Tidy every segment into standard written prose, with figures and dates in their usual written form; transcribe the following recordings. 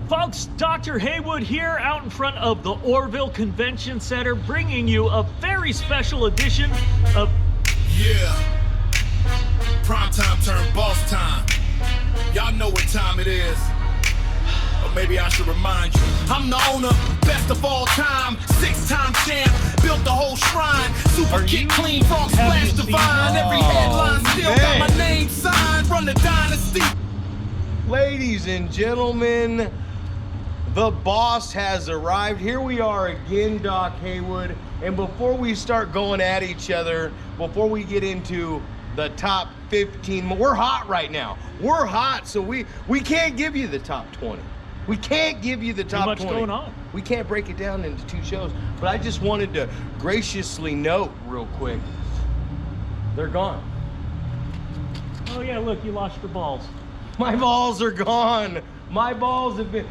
Folks, Doctor Heywood here out in front of the Oroville Convention Center, bringing you a very special edition of... Yeah. Prime time turned boss time. Y'all know what time it is. Or maybe I should remind you. I'm the owner, best of all time, 6-time champ, built the whole shrine. Super kick clean, frog splash divine. Every headline still got my name signed. Run the dynasty. Ladies and gentlemen, the boss has arrived. Here we are again, Doc Heywood. And before we start going at each other, before we get into the top 15, we're hot right now. We're hot, so we can't give you the top 20. We can't give you the top 20. Too much going on. We can't break it down into 2 shows. But I just wanted to graciously note real quick, they're gone. Oh yeah, look, you lost your balls. My balls are gone. My balls have been...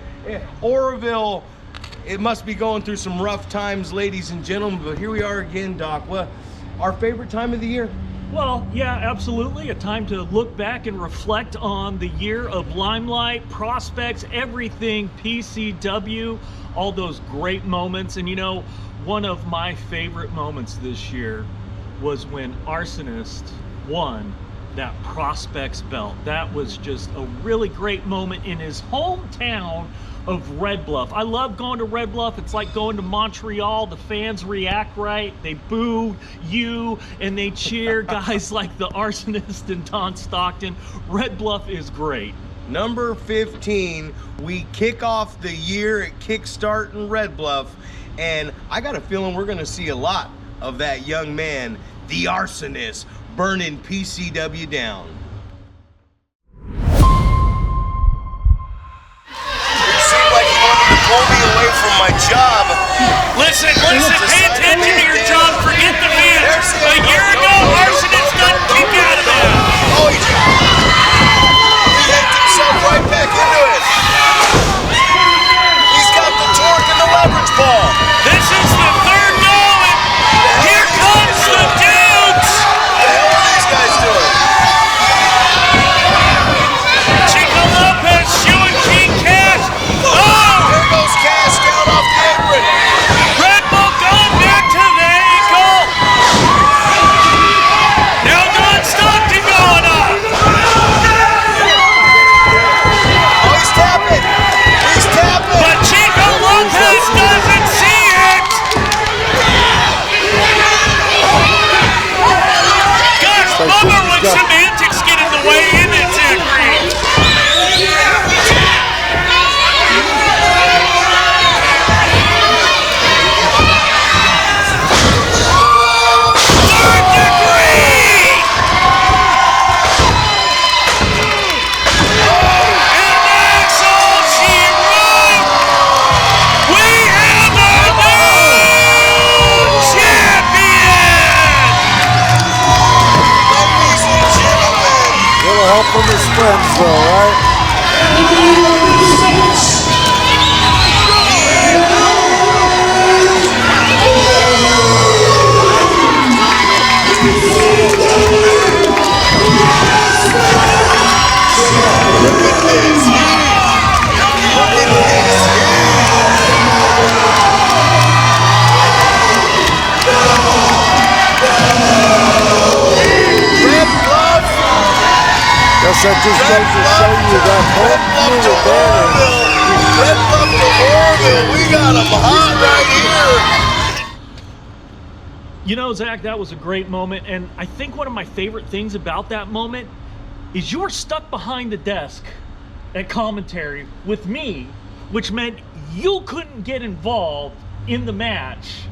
Oroville, it must be going through some rough times, ladies and gentlemen, but here we are again, Doc. What, our favorite time of the year? Well, yeah, absolutely. A time to look back and reflect on the year of Limelight, prospects, everything PCW, all those great moments. And you know, one of my favorite moments this year was when Arsonist won that prospects belt. That was just a really great moment in his hometown of Red Bluff. I love going to Red Bluff. It's like going to Montreal. The fans react right. They boo you and they cheer guys like the Arsonist and Don Stockton. Red Bluff is great. Number 15, we kick off the year at Kickstart in Red Bluff, and I got a feeling we're gonna see a lot of that young man, the Arsonist, burning PCW down. Pull me away from my job. Listen, pay attention to your job, forget the fans. A year ago, Arsonist got kicked out of that. Oh, he yanked himself right back into it. He's got the torque and the leverage ball. This is the third go, and here comes the dudes. What the hell are these guys doing? Chico Lopez, shooing King Cash. There goes Cash down off the apron. Red Bull going back to the ankle. Now Don Stockton going up. Oh, he's tapping. He's tapping. But Chico Lopez doesn't see it. Gosh, bummer when semantics get in the way, isn't it, Zachary? From his friends, though, right? Guess that just goes to show you that home field advantage. Red Bluff to Oroville. We got them hot right here. You know, Zach, that was a great moment, and I think one of my favorite things about that moment is you were stuck behind the desk at commentary with me, which meant you couldn't get involved in the match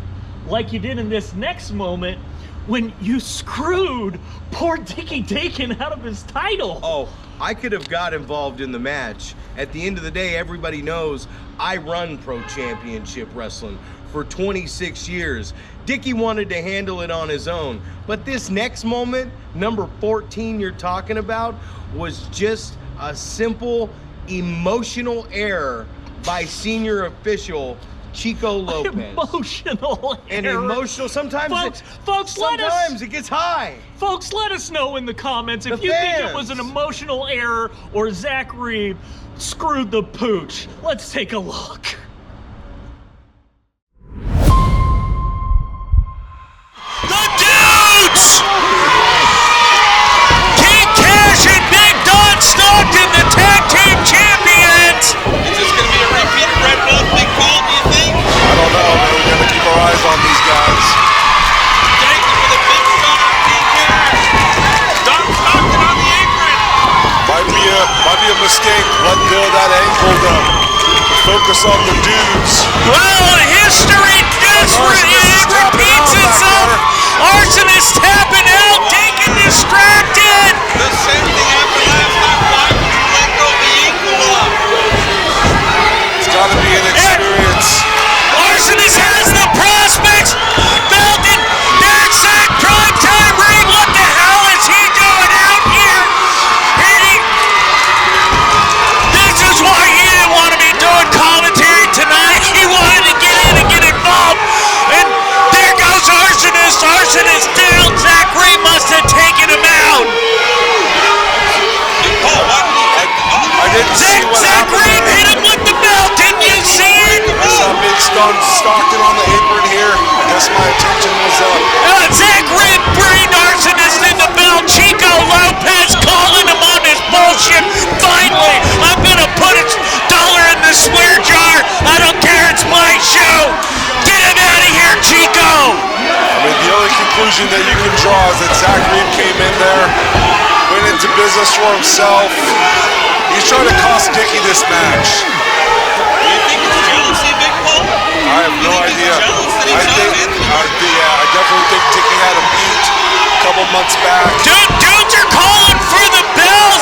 like you did in this next moment when you screwed poor Dickie Dakin out of his title. Oh, I could have got involved in the match. At the end of the day, everybody knows I run Pro Championship Wrestling for 26 years. Dickie wanted to handle it on his own. But this next moment, number 14 you're talking about, was just a simple emotional error by senior official Chico Lopez. Emotional And error. emotional, sometimes Folks, it gets high. Folks, let us know in the comments if The you think it fans. was an emotional error or Zach Reeb screwed the pooch. Let's take a look. The Dudes! King Cash and Big Don Stockton, the tag team champions! Is this going to be a repeat of Red Bull Big Paul, do you think? I don't know, man. We gotta keep our eyes on these guys. Thank you for the big shot on King Cash. Don Stockton on the apron. Might be a mistake. Let go of that ankle to focus on the Dudes. Well, history repeats itself. Arsonist tapping out, taken distracted. The same thing happened last time. Why would you let go of the ankle lock? It's gotta be an experience. Arsonist has the prospects. Belton, there's Zack PrimeTime Reeb. What the hell is he doing out here? This is why he didn't want to be doing commentary tonight. He wanted to get in and get involved. And there goes Arsonist. Arsonist down. Zack Reeb must have taken him out. I didn't see what Zack happened Reeb there. hit him with the belt. Didn't you see it? I saw Big Stone Stockton on the apron here. I guess my attention was up. Zack Reeb brained Arsonist in the belt. Chico Lopez calling him on his bullshit. Finally, I'm gonna put $1 in the swear jar. I don't care, it's my show. Get him out of here, Chico. I mean, the only conclusion that you can draw is that Zach Reeb came in there, went into business for himself. He's trying to cost Dickie this match. Do you think it's jealousy, Big Paul? I have no idea. I I definitely think Dickie had him beat a couple months back. Dudes are calling for the bell.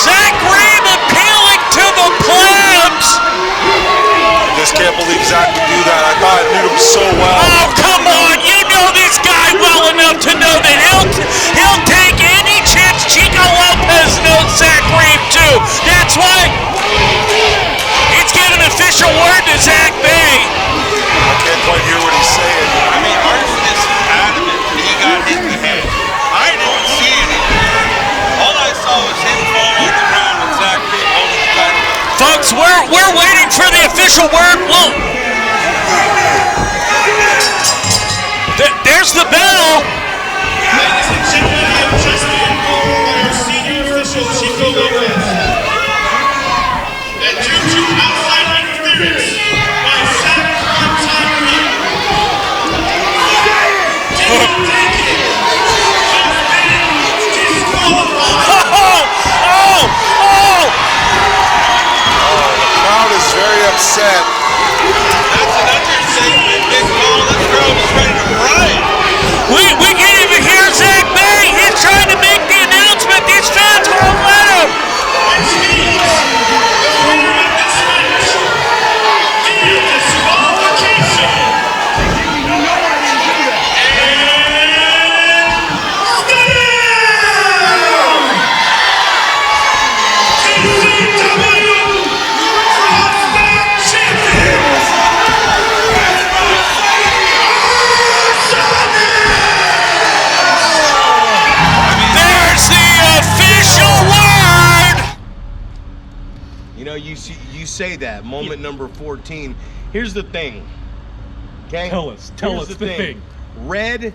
Zack Reeb appealing to the plebs. I just can't believe Zach would do that. I thought I knew him so well. Oh, come on. You know this guy well enough to know that he'll take any chance. Chico Lopez knows Zack Reeb too. That's why he's giving official word to Zach Bay. I can't quite hear what he's saying. I mean, Arsonist is adamant that he got hit in the head. I didn't see anything. All I saw was him fall on the ground and Zach Reeb holding the title. Folks, we're waiting for the official word. Whoa. There's the bell. Ladies and gentlemen, I have just been informed by our senior official, Chico Lopez, that due to outside interference by Zack PrimeTime Reeb, Chico Taken has been disqualified. The crowd is very upset. That's an understatement, Big Paul. This crowd is ready to riot. We can't even hear Zach Bay. He's trying to make the announcement. These fans won't let him. Which means the winner of this match via disqualification. There's the official word. You know, you say that, moment number 14. Here's the thing, okay? Tell us Here's the thing. Red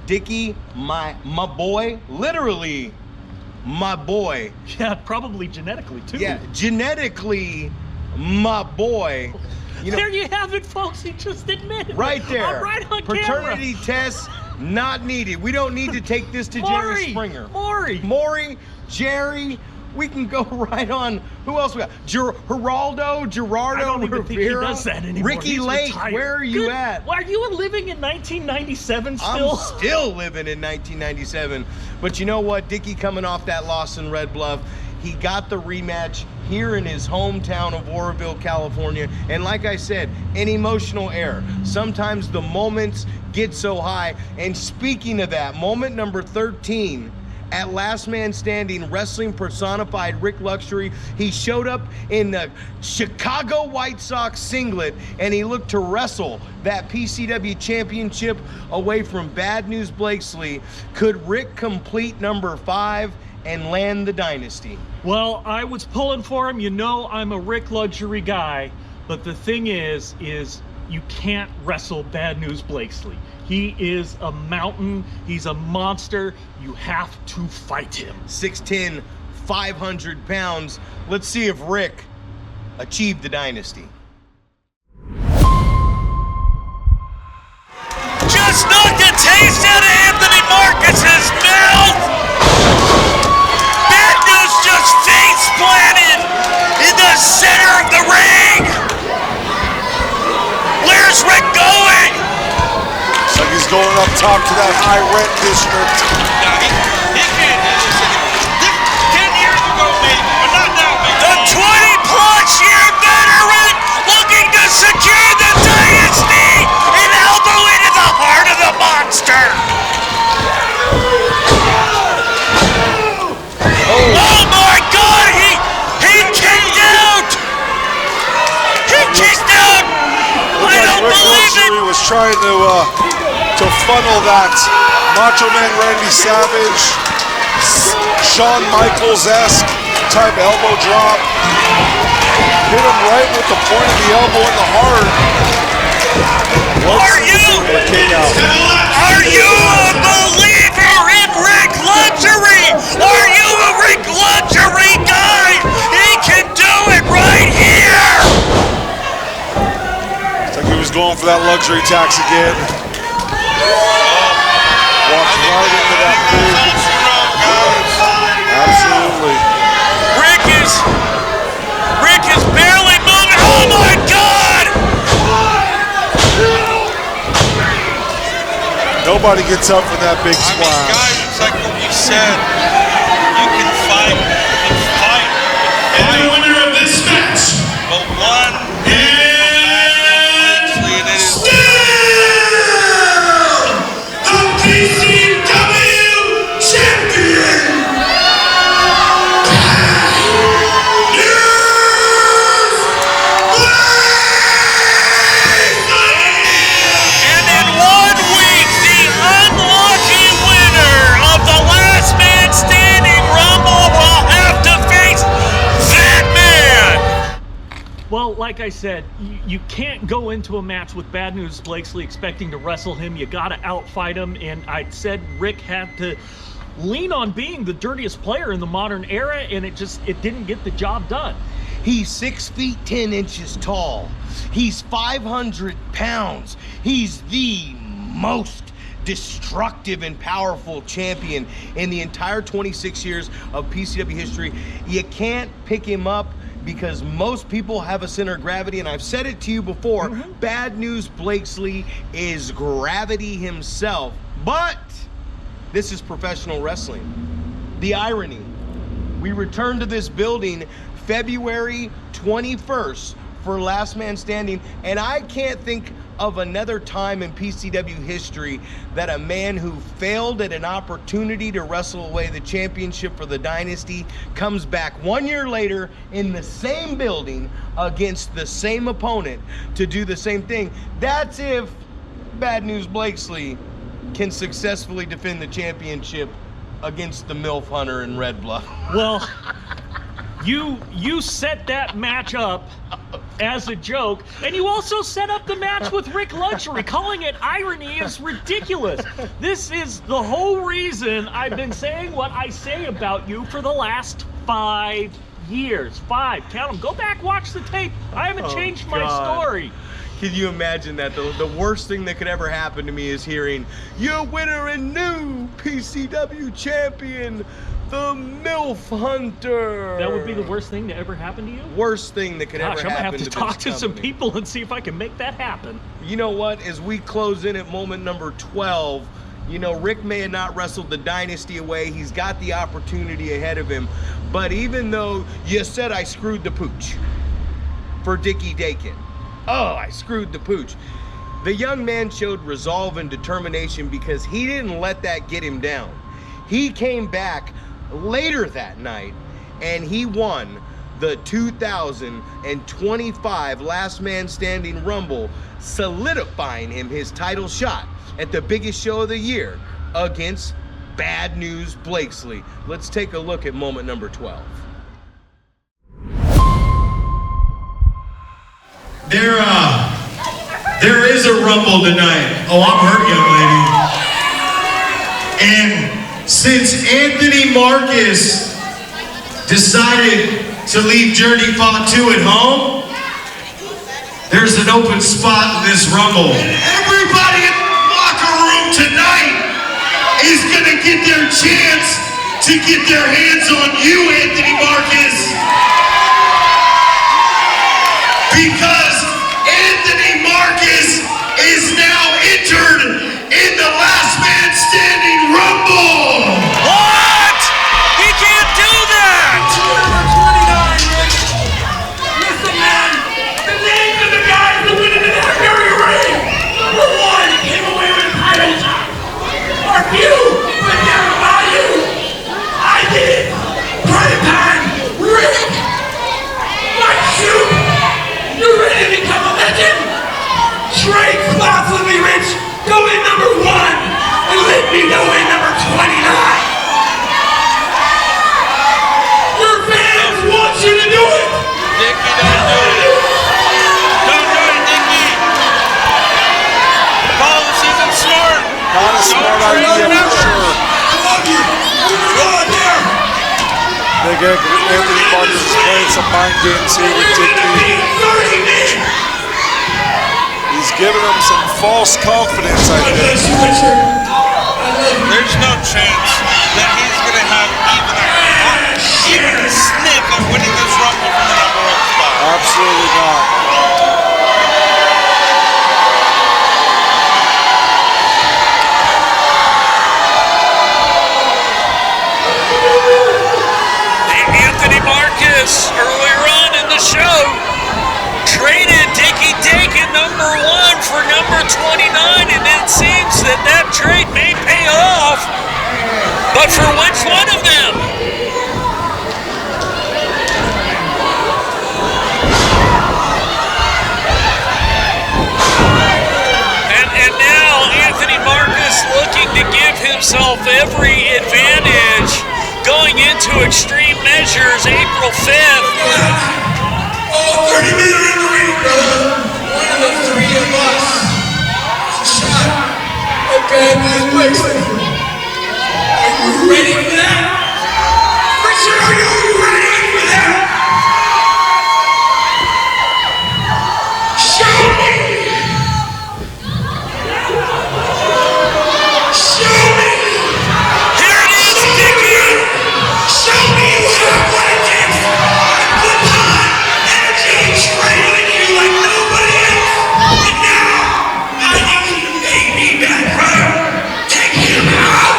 Dickie, my boy, literally my boy. Yeah, probably genetically too. Yeah, genetically my boy. You know, There you have it, folks. He just admitted right it. there. Right on Paternity tests not needed. We don't need to take this to Jerry Springer. Maury, Jerry, we can go right on. Who else we got? Geraldo, Gerardo, I don't even think he Rivera, does that anymore. Ricky He's Lake, retired. where are you at? Why are you living in 1997 still? I'm still living in 1997. But you know what? Dickie coming off that loss in Red Bluff, he got the rematch here in his hometown of Oroville, California. And like I said, an emotional error. Sometimes the moments get so high. And speaking of that, moment number 13, at Last Man Standing, wrestling personified Rick Luxury. He showed up in the Chicago White Sox singlet, and he looked to wrestle that PCW championship away from Bad News Blakesley. Could Rick complete number 5 and land the dynasty? Well, I was pulling for him. You know I'm a Rick Luxury guy, but the thing is you can't wrestle Bad News Blakesley. He is a mountain. He's a monster. You have to fight him. 6'10", 500 pounds. Let's see if Rick achieved the dynasty. Just knocked a taste out of Anthony Marcus's mouth. Bad News just face planted in the center of the ring. Where's Rick going? Looks like he's going up top to that high rent district. Now, he can't do this anymore. 10 years ago, maybe, but not now, maybe. The 20-plus year veteran looking to secure the dynasty and elbow into the heart of the monster. Oh my God! He kicked out. He kicked out. I don't Rick believe it. Luxury was trying to funnel that Macho Man Randy Savage, Shawn Michaels-esque type elbow drop. Hit him right with the point of the elbow in the heart. Are you a believer in Rick Luxury? Are you a Rick Luxury guy? He can do it right here. Looks like he was going for that luxury tax again. Walks right into that big. Absolutely. Rick is barely moving. Oh my God! Nobody gets up from that big I mean, splash. guys, it's like what you said. You can fight. You can fight. And the winner of this match But one is and it is still the PCW champion. And in 1 week, the unlucky winner of the Last Man Standing Rumble will have to face that man. Well, like I said, you can't go into a match with Bad News Blakesley expecting to wrestle him. You got to outfight him. And I said Rick had to lean on being the dirtiest player in the modern era, and it didn't get the job done. He's 6 feet 10 inches tall. He's 500 pounds. He's the most destructive and powerful champion in the entire 26 years of PCW history. You can't pick him up because most people have a center of gravity, and I've said it to you before, Bad News Blakesley is gravity himself. But this is professional wrestling. The irony, we return to this building February 21st for Last Man Standing, and I can't think of another time in PCW history that a man who failed at an opportunity to wrestle away the championship for the dynasty comes back 1 year later in the same building against the same opponent to do the same thing. That's if Bad News Blakesley can successfully defend the championship against the MILF Hunter in Red Bluff. Well, you set that match up as a joke, and you also set up the match with Rick Luxury. Calling it irony is ridiculous. This is the whole reason I've been saying what I say about you for the last 5 years. 5, count them. Go back, watch the tape. I haven't changed my story. Can you imagine that? The worst thing that could ever happen to me is hearing, your winner and new PCW champion, the MILF Hunter. That would be the worst thing to ever happen to you? Worst thing that could Gosh, ever I'm gonna happen have to to talk this to some company. people and see if I can make that happen. You know what? As we close in at moment number 12, you know, Rick may have not wrestled the dynasty away. He's got the opportunity ahead of him. But even though you said I screwed the pooch for Dickie Dakin. Oh, I screwed the pooch. The young man showed resolve and determination because he didn't let that get him down. He came back later that night and he won the 2025 Last Man Standing Rumble, solidifying him his title shot at the biggest show of the year against Bad News Blakesley. Let's take a look at moment number 12. There is a rumble tonight. Oh, I'm hurt, young lady. And since Anthony Marcus decided to leave Journey Fought 2 at home, there's an open spot in this rumble. And everybody in the locker room tonight is gonna get their chance to get their hands on you, Anthony Marcus. Because Anthony Marcus is now entered in the Last Man Standing Rumble. What? He can't do that! Number 29, listen, man. The names of the guys that went into that very ring. Number 1 came away with a title shot. Are few, but they're value. I did it. PrimeTime, Reeb, Mike Shoot. You ready to become a legend? Trade spots with me, Rich. Go in number 1 and let me go in number 29. Your fans want you to do it. Dickie, don't do it. Don't do it, Dickie. Paul, this isn't smart. Not a smart idea for sure. I love you. Go out there. Big Anthony Marcus is playing some mind games here with You're gonna be Dickie. 30 men. He's giving him some false confidence, I God think. bless you, Richard. I love you. There's no chance that he's going to have even a sniff of winning this rumble from the number 1 spot. Absolutely not. Anthony Marcus, earlier on in the show, traded Dickie Dakin number 1 for number 29, and it seems that that trade may pay off. But for which one of them? And now Anthony Marcus looking to give himself every advantage going into Extreme Measures April 5th. All 30 men are in the ring, brother. One of the 3 of us. It's a shot at Bad News Blakesley. Are you ready for that? Richard, are you ready for that? Show me! Show me! Here it is, Dickie! Show me you have what it takes. I put time, energy, and training in you like nobody else. And now, I need you to pay me back, brother. Take him out.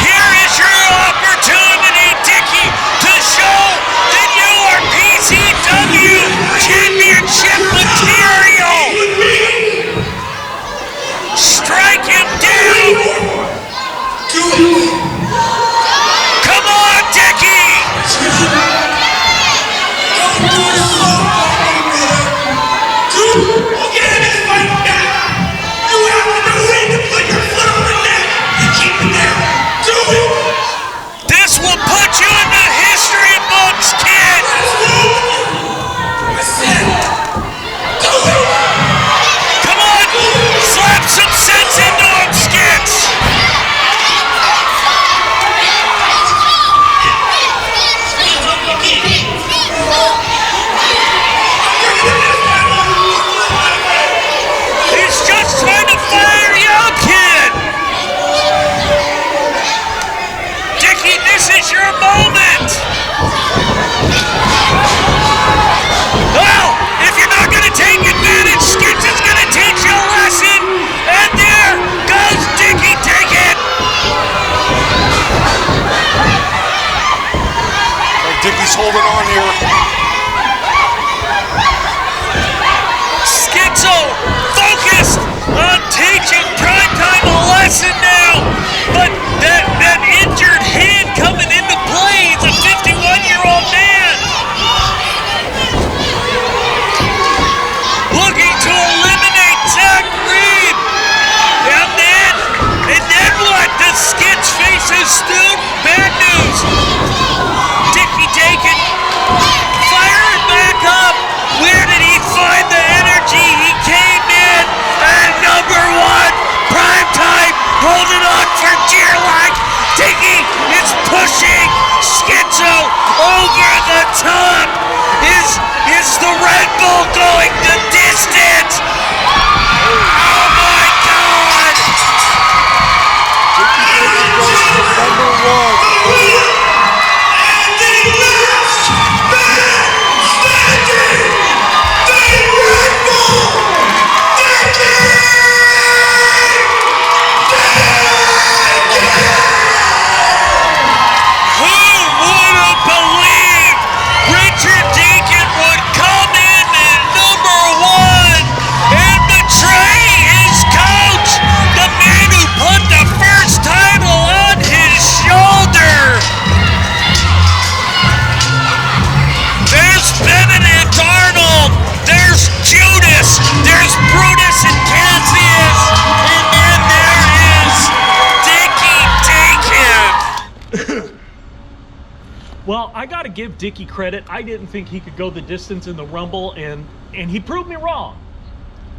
Here is your opportunity, Dickie, to show that you are PCW Championship material! With me. Strike him down! Do it. Come on, Dickie! Don't do it slow, brother. Do it. Okay, this fight back. You have to know when to put your foot on the neck and keep it there. Do it. This will put you in the history books, kid! What's wrong with you? I said, do it. Come on! Slap some sense into him, Skits! He's just trying to fire you out, kid! Dickie, this is your moment! Well, if you're not gonna take advantage, Skits is gonna teach you a lesson! And there goes Dickie Dakin! Dickie's holding on here. Schizo focused on teaching PrimeTime a lesson now, but that torso over the top. Is the Red Bull going the distance? Oh my God! Number one. Well, I got to give Dickie credit. I didn't think he could go the distance in the Rumble, and he proved me wrong.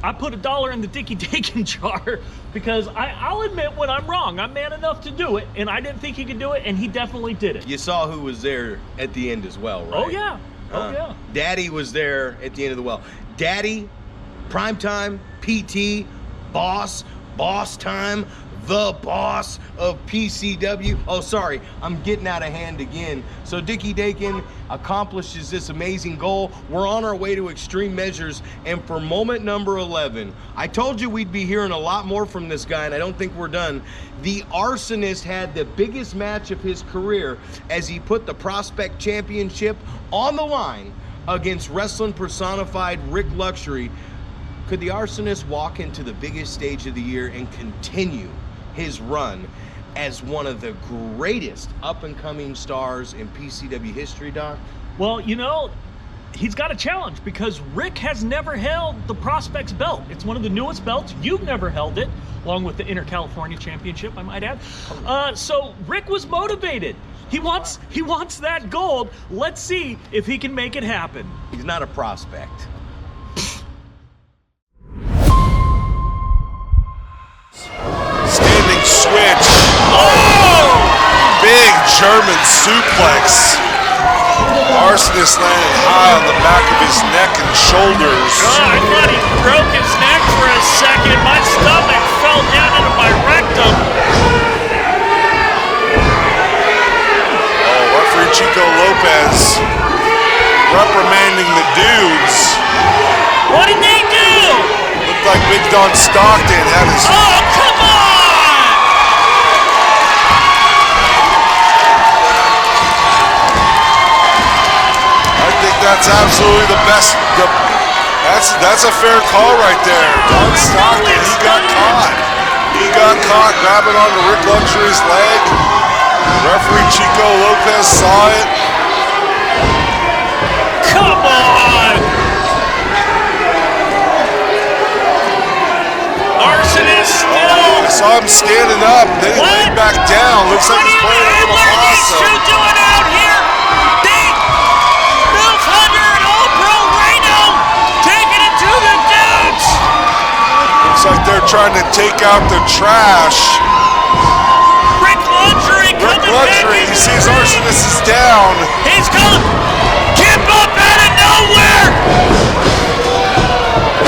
I put $1 in the Dickie Dakin jar because I'll admit when I'm wrong. I'm man enough to do it, and I didn't think he could do it, and he definitely did it. You saw who was there at the end as well, right? Oh, yeah. Oh, yeah. Daddy was there at the end of the well. Daddy, PrimeTime, PT, Boss Time, the boss of PCW. Oh, sorry, I'm getting out of hand again. So Dickie Dakin accomplishes this amazing goal. We're on our way to extreme measures, and for moment number 11, I told you we'd be hearing a lot more from this guy, and I don't think we're done. The Arsonist had the biggest match of his career as he put the Prospect Championship on the line against wrestling personified Rick Luxury. Could the Arsonist walk into the biggest stage of the year and continue his run as one of the greatest up-and-coming stars in PCW history, Doc? Well, you know, he's got a challenge because Rick has never held the Prospects belt. It's one of the newest belts. You've never held it, along with the Inter-California Championship, I might add. So Rick was motivated. He wants that gold. Let's see if he can make it happen. He's not a prospect. Standing switch. Oh! Big German suplex. Arsonist landing high on the back of his neck and shoulders. I thought he broke his neck for a second. My stomach fell down into my rectum. Oh, referee Chico Lopez reprimanding the dudes. What did they do? Looked like Big Don Stockton had his... Oh, come on! I think that's absolutely the best. That's a fair call right there. Don Stockton, he got caught. He got caught grabbing onto Rick Luxury's leg. Referee Chico Lopez saw it. Come on! Arsonist still. I saw him standing up, then he laid back down. Looks like he's playing a little What are these two possum. doing out here? They move under an old Bro Reno, taking it to the dudes. Looks like they're trying to take out the trash. Rick Luxury Rick coming Luxury, back he into sees the ring. Arsonist is down. He's going kip up out of nowhere.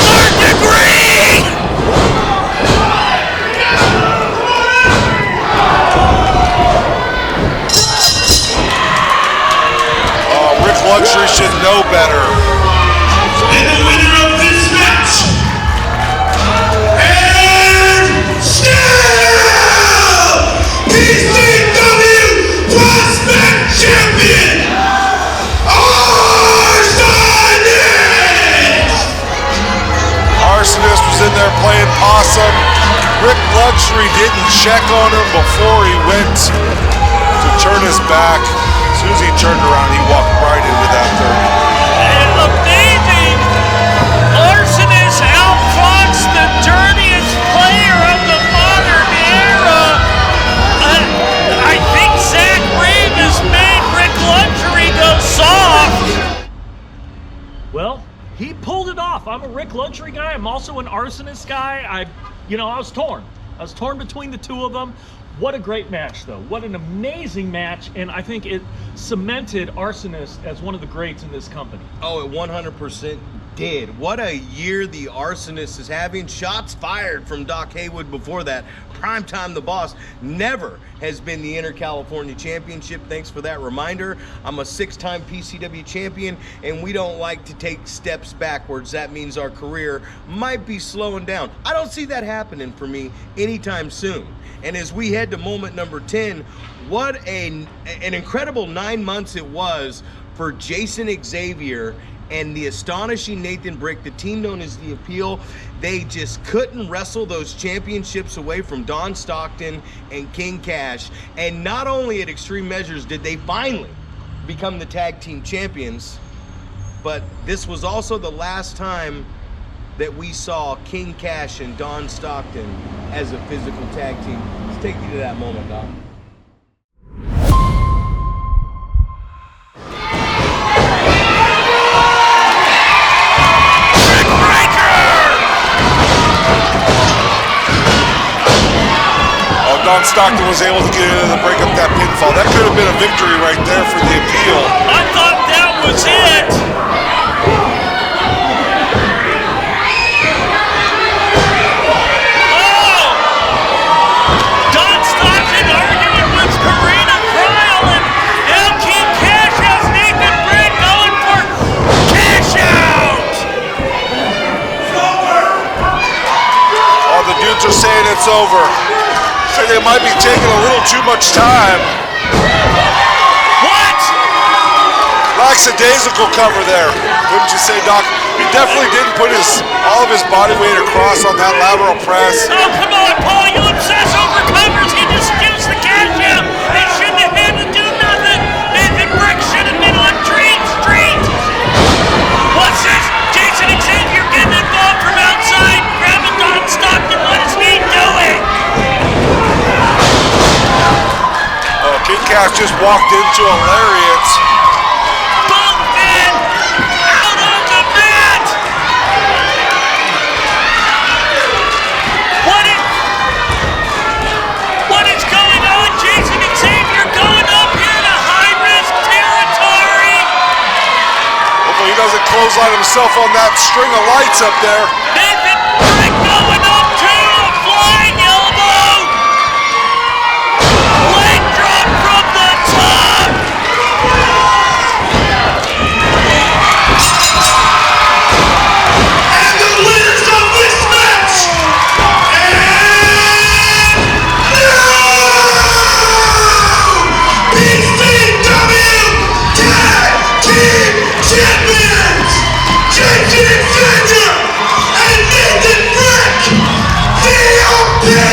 Third degree. Rick Luxury should know better. And the winner of this match, and still PCW Prospect Champion, Arsonist! Arsonist was in there playing possum. Rick Luxury didn't check on him before he went to turn his back. As soon as he turned around, he walked right into that 30. Amazing! Arsonist outfoxed the dirtiest player of the modern era. I think Zach Reeb has made Rick Luxury go soft. Well, he pulled it off. I'm a Rick Luxury guy. I'm also an Arsonist guy. I was torn. I was torn between the two of them. What a great match, though. What an amazing match, and I think it cemented Arsonist as one of the greats in this company. Oh, it 100% did. What a year the Arsonist is having. Shots fired from Doc Heywood before that. PrimeTime the Boss never has been the Inter-California Championship. Thanks for that reminder. I'm a 6-time PCW champion, and we don't like to take steps backwards. That means our career might be slowing down. I don't see that happening for me anytime soon. And as we head to moment number 10, what an incredible 9 months it was for Jason Xavier and the astonishing Nathan Brick, the team known as The Appeal. They just couldn't wrestle those championships away from Don Stockton and King Cash. And not only at Extreme Measures did they finally become the tag team champions, but this was also the last time that we saw King Cash and Don Stockton as a physical tag team. Let's take you to that moment, Doc. Don Stockton was able to get in and break up that pinfall. That could have been a victory right there for The Appeal. I thought that was it. Oh! Don Stockton arguing with Karina Cryle, and now King Cash has Nathan Brick going for cash out. Oh, the dudes are saying it's over. They might be taking a little too much time. What? Lackadaisical cover there, wouldn't you say, Doc? He definitely didn't put all of his body weight across on that lateral press. Oh, come on, Paul, you obsess over covers. He just gives the cash out. They shouldn't have had to do nothing. Nathan Brick should have been on Dream Street. What's this? Jason Xavier getting involved from outside, grabbing Don Stockton. What is he doing? King Cash just walked into a lariat. Both men out on the mat. What is going on? Jason Xavier going up here to high-risk territory. Hopefully he doesn't close on himself on that string of lights up there. Nathan Brick going up to a flying elbow. Leg drop from the top. And the winners of this match, PCW Tag Team Champions, Jason Xavier and Nathan Brick, The Appeal!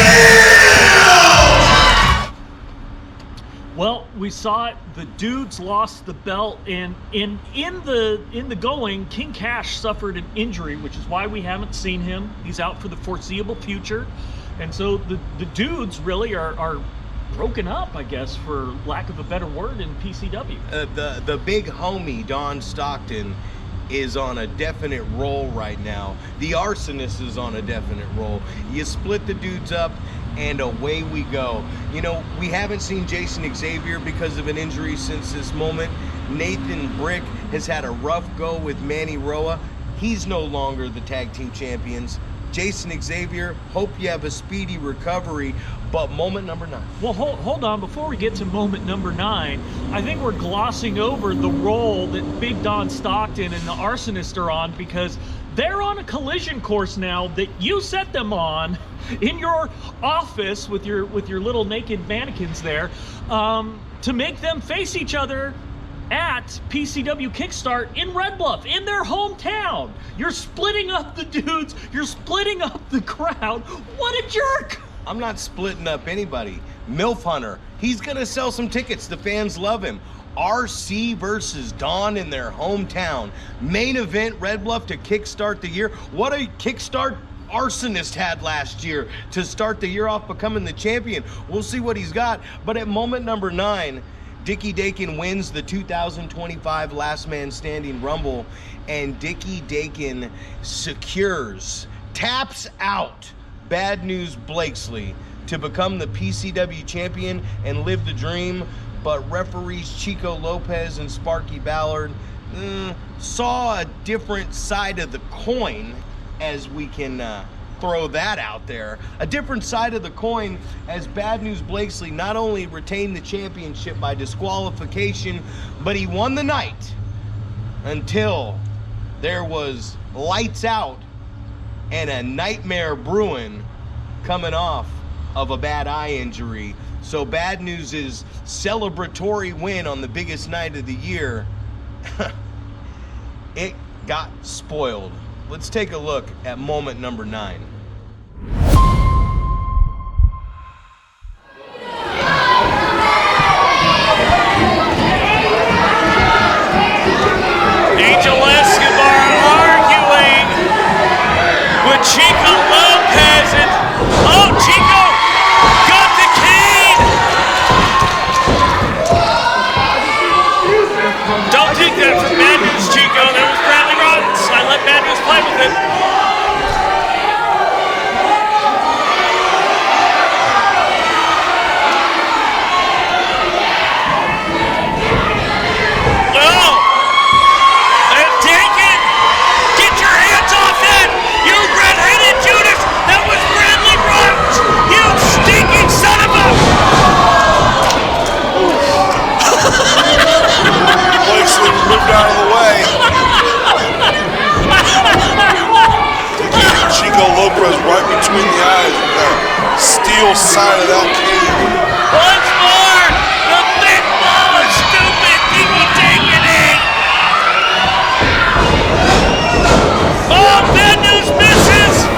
Well, we saw it. The dudes lost the belt, and in the going, King Cash suffered an injury, which is why we haven't seen him. He's out for the foreseeable future, and so the dudes really are broken up, I guess, for lack of a better word, in PCW. The big homie Don Stockton is on a definite roll right now. The Arsonist is on a definite roll. You split the dudes up and away we go. You know, we haven't seen Jason Xavier because of an injury since this moment. Nathan Brick has had a rough go with Manny Roa. He's no longer the tag team champions. Jason Xavier, hope you have a speedy recovery. But moment number 9. Well, hold on. Before we get to moment number 9, I think we're glossing over the role that Big Don Stockton and the Arsonist are on, because they're on a collision course now that you set them on in your office with your little naked mannequins there, to make them face each other at PCW Kickstart in Red Bluff, in their hometown. You're splitting up the dudes. You're splitting up the crowd. What a jerk! I'm not splitting up anybody. MILF Hunter, he's gonna sell some tickets. The fans love him. RC versus Don in their hometown. Main event, Red Bluff to kickstart the year. What a kickstart Arsonist had last year to start the year off becoming the champion. We'll see what he's got. But at moment number 9, Dickie Dakin wins the 2025 Last Man Standing Rumble, and Dickie Dakin taps out Bad News Blakesley to become the PCW champion and live the dream, but referees Chico Lopez and Sparky Ballard saw a different side of the coin, as we can throw that out there. A different side of the coin, as Bad News Blakesley not only retained the championship by disqualification, but he won the night until there was lights out and a nightmare brewing coming off of a bad eye injury. So Bad News' celebratory win on the biggest night of the year, it got spoiled. Let's take a look at moment number 9. Angel Escobar arguing with Chico Lopez, and oh, Chico got the cane! Don't take that from Bad News, Chico. That was Bradley Robbins. I let Bad News play with it. Moved out of the way. Chico Lopez right between the eyes with that steel side of that cane. Once more, the big ball of stupid Dinky taking it. Oh, Bad News misses.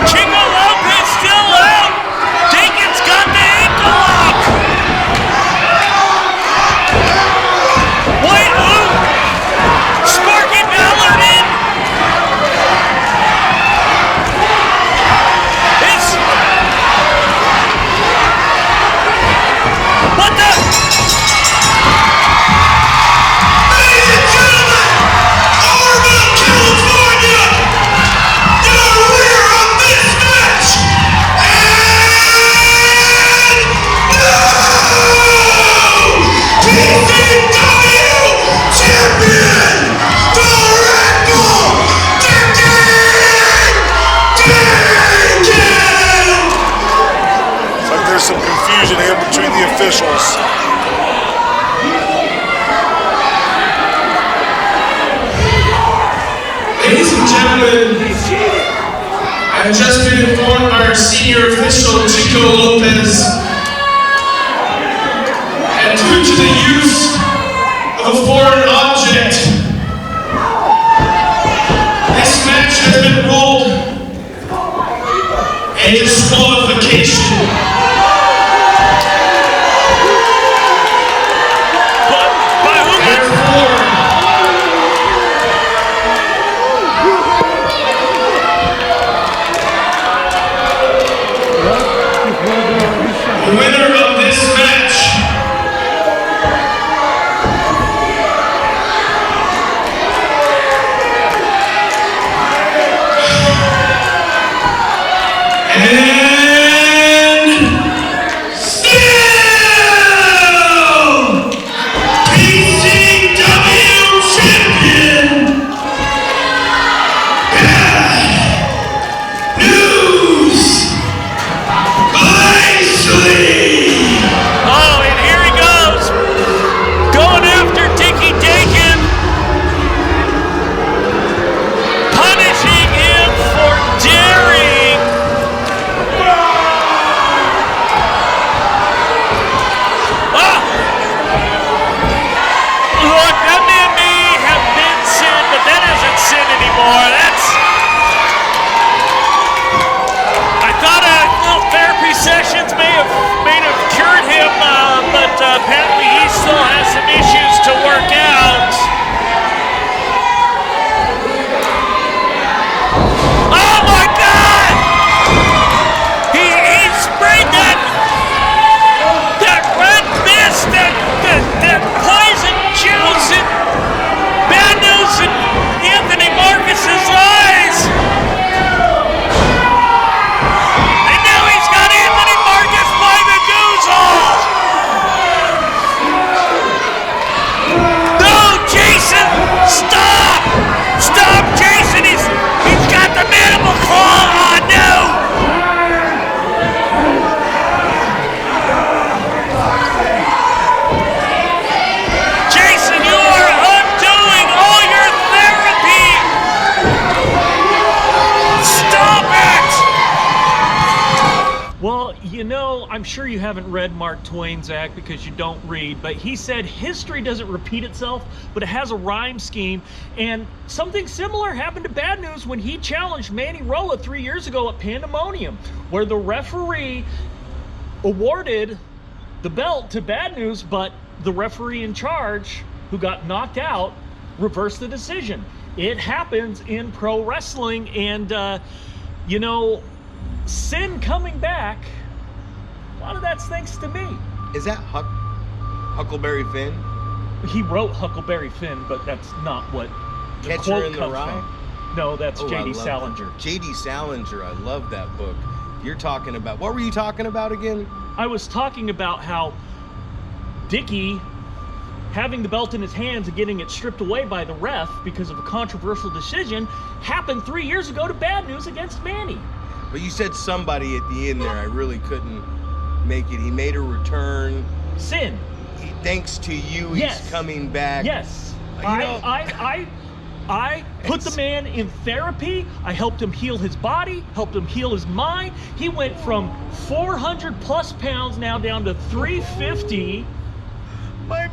Chico Lopez still out. Dinkin's got the ankle lock. Wait, oh! Sparky Ballard in. What the? Ladies and gentlemen, Oroville, California, the winner of this match, PCW champion, the Radical It's like there's some confusion here between the officials. Ladies and gentlemen, I've just been informed by our senior official, Chico Lopez, that due to the use of a foreign object, this match has been ruled a disqualification. Therefore, the winner of this match and still PCW champion, Bad News Blakesley. Oh, and here he goes, going after Dinky Dakin, punishing him for daring. Ah! Look, that man may have been sin, but that isn't sin anymore. I thought little therapy sessions may have cured him, but apparently he still has some issues to work out. Oh my God! He sprayed that red mist, that poison juice, and Bad News and Anthony Marcus's I'm sure you haven't read Mark Twain, Zach, because you don't read, but he said history doesn't repeat itself, but it has a rhyme scheme. And something similar happened to Bad News when he challenged Manny Roa 3 years ago at Pandemonium, where the referee awarded the belt to Bad News, but the referee in charge, who got knocked out, reversed the decision. It happens in pro wrestling, and you know, Sin coming back, a lot of that's thanks to me. Is that Huckleberry Finn? He wrote Huckleberry Finn, but that's not what the Catcher quote in the comes Rye? from. No, that's Oh, I J.D. love Salinger. that. J.D. Salinger, I love that book. You're talking about, what were you talking about again? I was talking about how Dickie having the belt in his hands and getting it stripped away by the ref because of a controversial decision happened 3 years ago to Bad News against Manny. But you said somebody at the end there, I really couldn't make it. He made a return. Sin. Thanks to you, Yes. he's coming back. Yes. You know- I put the man in therapy. I helped him heal his body, helped him heal his mind. He went from 400 plus pounds now down to 350. My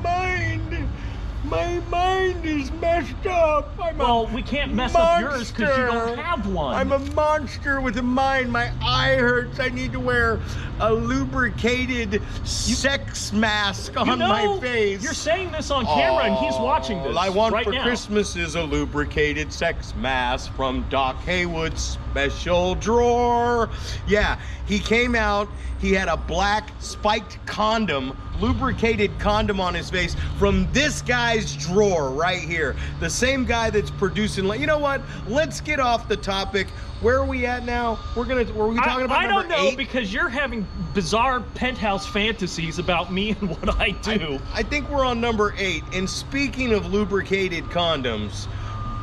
mind is messed up. Well, we can't mess up yours because you don't have one. I'm a monster with a mind. My eye hurts. I need to wear a lubricated sex mask on You know, my face. You're saying this on camera and he's watching this All I want right for now. Christmas is a lubricated sex mask from Doc Heywood's special drawer. Yeah, he came out, he had a black spiked condom, lubricated condom on his face from this guy's drawer right here. The same guy that's producing, you know what? Let's get off the topic. Where are we at now? Were we talking about I number don't know 8? because you're having bizarre penthouse fantasies about me and what I do. I think we're on number 8. And speaking of lubricated condoms,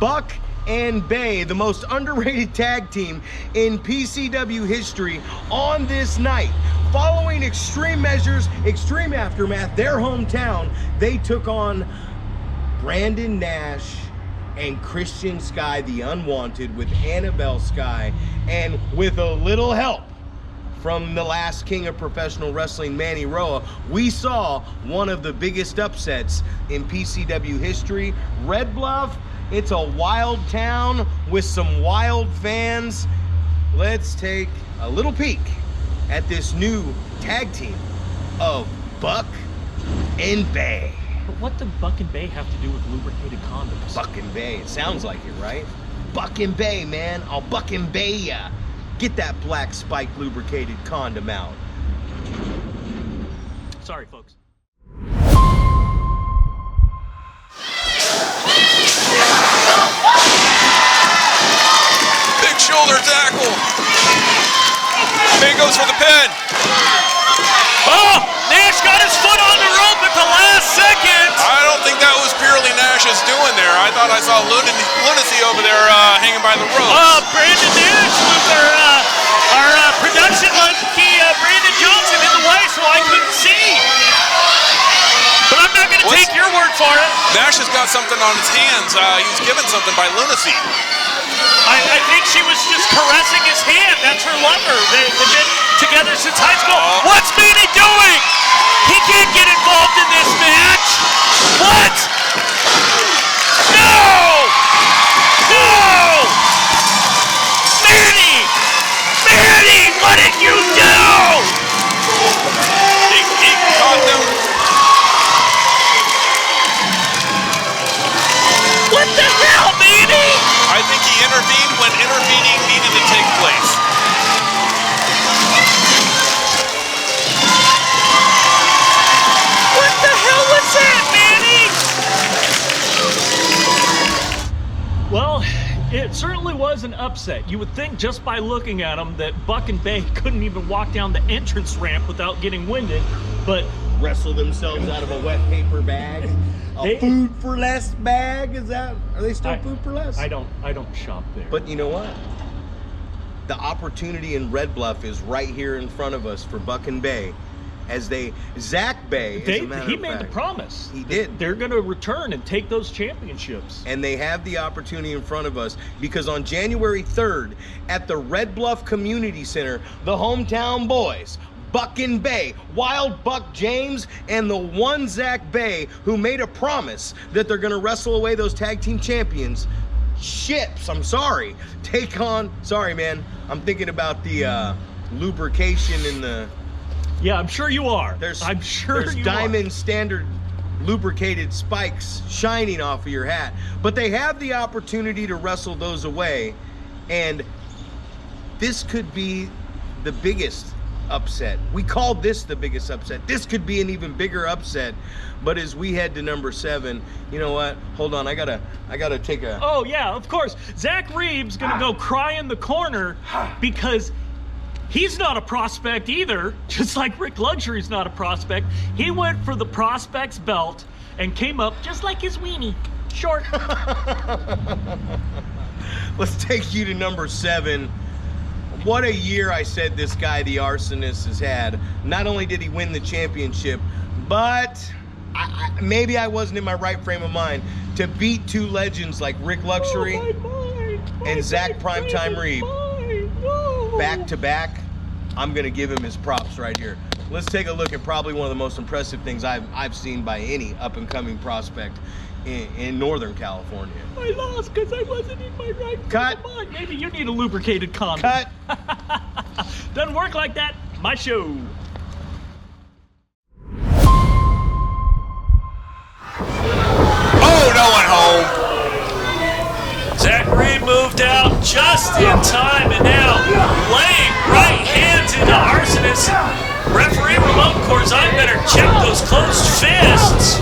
Buck and Bay, the most underrated tag team in PCW history, on this night, following extreme measures, extreme aftermath, their hometown, they took on Brandon Nash and Christian Sky, the Unwanted, with Annabelle Sky, and with a little help from the last king of professional wrestling, Manny Roa, we saw one of the biggest upsets in PCW history. Red Bluff, it's a wild town with some wild fans. Let's take a little peek at this new tag team of Buck and Bay. But what did Buck and Bay have to do with lubricated condoms? Buck and Bay, it sounds like it, right? Buck and Bay, man, I'll Buck and Bay ya. Get that black spike lubricated condom out. Sorry, folks. Big shoulder tackle. Bay goes for the pin. Oh, Nash got his foot on the rope at the last second. I don't think that was purely Nash's doing there. I thought I saw lunacy over there hanging by the ropes. Brandon Nash with our production monkey, Brandon Johnson, in the way, so I couldn't see. But I'm not going to take your word for it. Nash has got something on his hands. He was given something by lunacy. I think she was just caressing his hand. That's her lover. They've been together since high school. What's Manny doing? He can't get involved in this match. What? No! No! Manny! Manny, what did you do? He caught them. What the hell, Manny? I think he intervened when intervening needed to take place. What the hell was that, Manny? Well, it certainly was an upset. You would think just by looking at them that Buck and Bay couldn't even walk down the entrance ramp without getting winded, but Wrestle themselves out of a wet paper bag. A food for less bag? Are they still food for less? I don't shop there. But you know what? The opportunity in Red Bluff is right here in front of us for Buck and Bay. Zach Bay, as a matter he of made the fact, promise. He did. They're going to return and take those championships. And they have the opportunity in front of us because on January 3rd at the Red Bluff Community Center, the hometown boys, Buckin' Bay, Wild Buck James, and the one Zach Bay, who made a promise that they're gonna wrestle away those tag team champions. Ships, I'm sorry. Take on, sorry man, I'm thinking about the lubrication in the... Yeah, I'm sure you are. I'm sure there's you diamond standard lubricated spikes shining off of your hat. But they have the opportunity to wrestle those away, and this could be the biggest upset. We called this the biggest upset. This could be an even bigger upset. But as we head to number 7, you know what? Hold on, I gotta take a... Oh yeah, of course. Zach Reeb's gonna go cry in the corner because he's not a prospect either, just like Rick Luxury's not a prospect. He went for the prospect's belt and came up just like his weenie, short. Let's take you to number 7. What a year I said this guy, the Arsonist, has had. Not only did he win the championship, but maybe I wasn't in my right frame of mind to beat 2 legends like Rick Luxury and Zack PrimeTime Reeb. Back to back. I'm gonna give him his props right here. Let's take a look at probably one of the most impressive things I've seen by any up and coming prospect in Northern California. I lost because I wasn't in my right Cut. frame of mind. Maybe you need a lubricated condom. Cut. Doesn't work like that. My show. Oh, no one home. Zach Reeb moved out just in time, and now laying right hands into Arsonist. Referee Ramon Corzine better check those closed fists.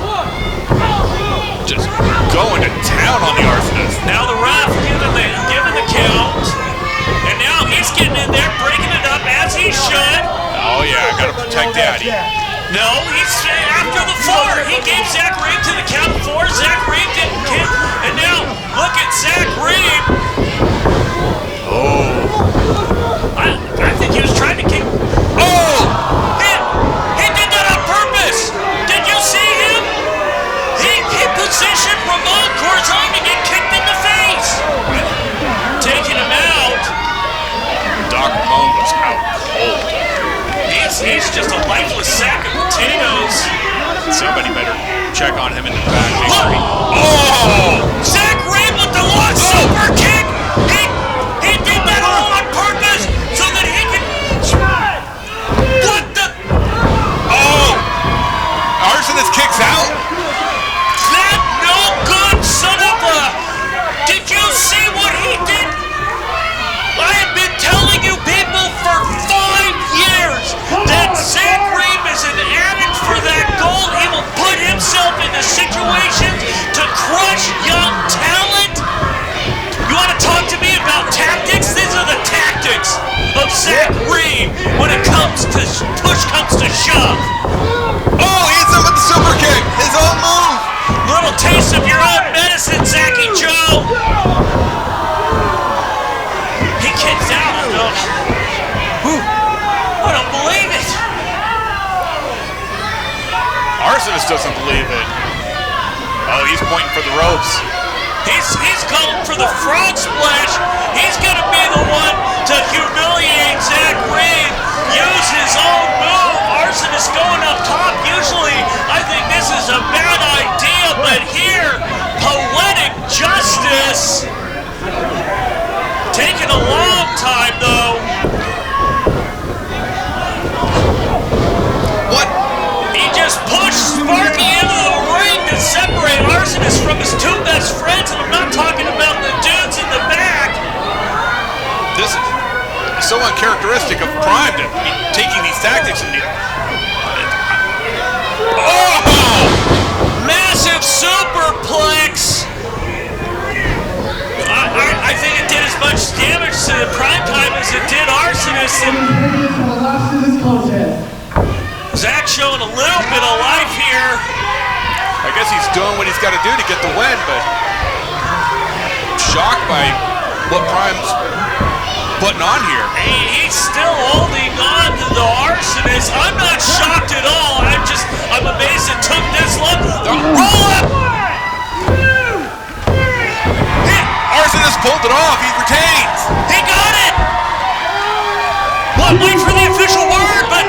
Just going to town on the Arsonist. Now the ref giving the count, and now he's getting in there, breaking it up as he should. Oh yeah, gotta protect Daddy. No, he's after the 4. He gave Zach Reeb to the count of 4. Zach Reeb didn't kick. And now, look at Zach Reeb. Oh. I think he was trying to kick. Oh! He did that on purpose. Did you see him? He positioned Ramon Corzine to get kicked in the face. Taking him out. Doc Ramon was out cold. He's just a lifeless sack of potatoes. Somebody better check on him in the back. Look! Oh! Zach Reeb with the long super kick! He did that all on purpose so that he could... What the... Oh! Arsonist kicks out? That no good son of a... Did you see what he did? I have been telling you people for 5 years that Zach Reeb is an addict for that goal. He will put himself into situations to crush young talent. You want to talk to me about tactics? These are the tactics of Zach Reeb when it comes to push comes to shove. Oh, he hits him with the super kick. His own move. Little taste of your own medicine, Zachy Joe. He kicks out. I don't believe it. Arsonist doesn't believe it. Oh, he's pointing for the ropes. He's calling for the frog splash. He's gonna be the one to humiliate Zach Reeb. Use his own move. Arsonist going up top. Usually, I think this is a bad idea, but here, poetic justice. Taking a long time, though. What? He just pushed Sparky into the ring to separate Arsonist from his 2 best friends, and I'm not talking about the dudes in the back. This is so uncharacteristic of Prime to be taking these tactics and oh! Massive superplex! I think it did as much damage to PrimeTime as it did Arsonist. Zach showing a little bit of life here. I guess he's doing what he's got to do to get the win, but shocked by what Prime's putting on here. He's still holding on to the Arsonist. I'm not shocked at all. I'm amazed it took this long. Roll up! Arsonist pulled it off. He retains. He got it. Well, wait for the official word, but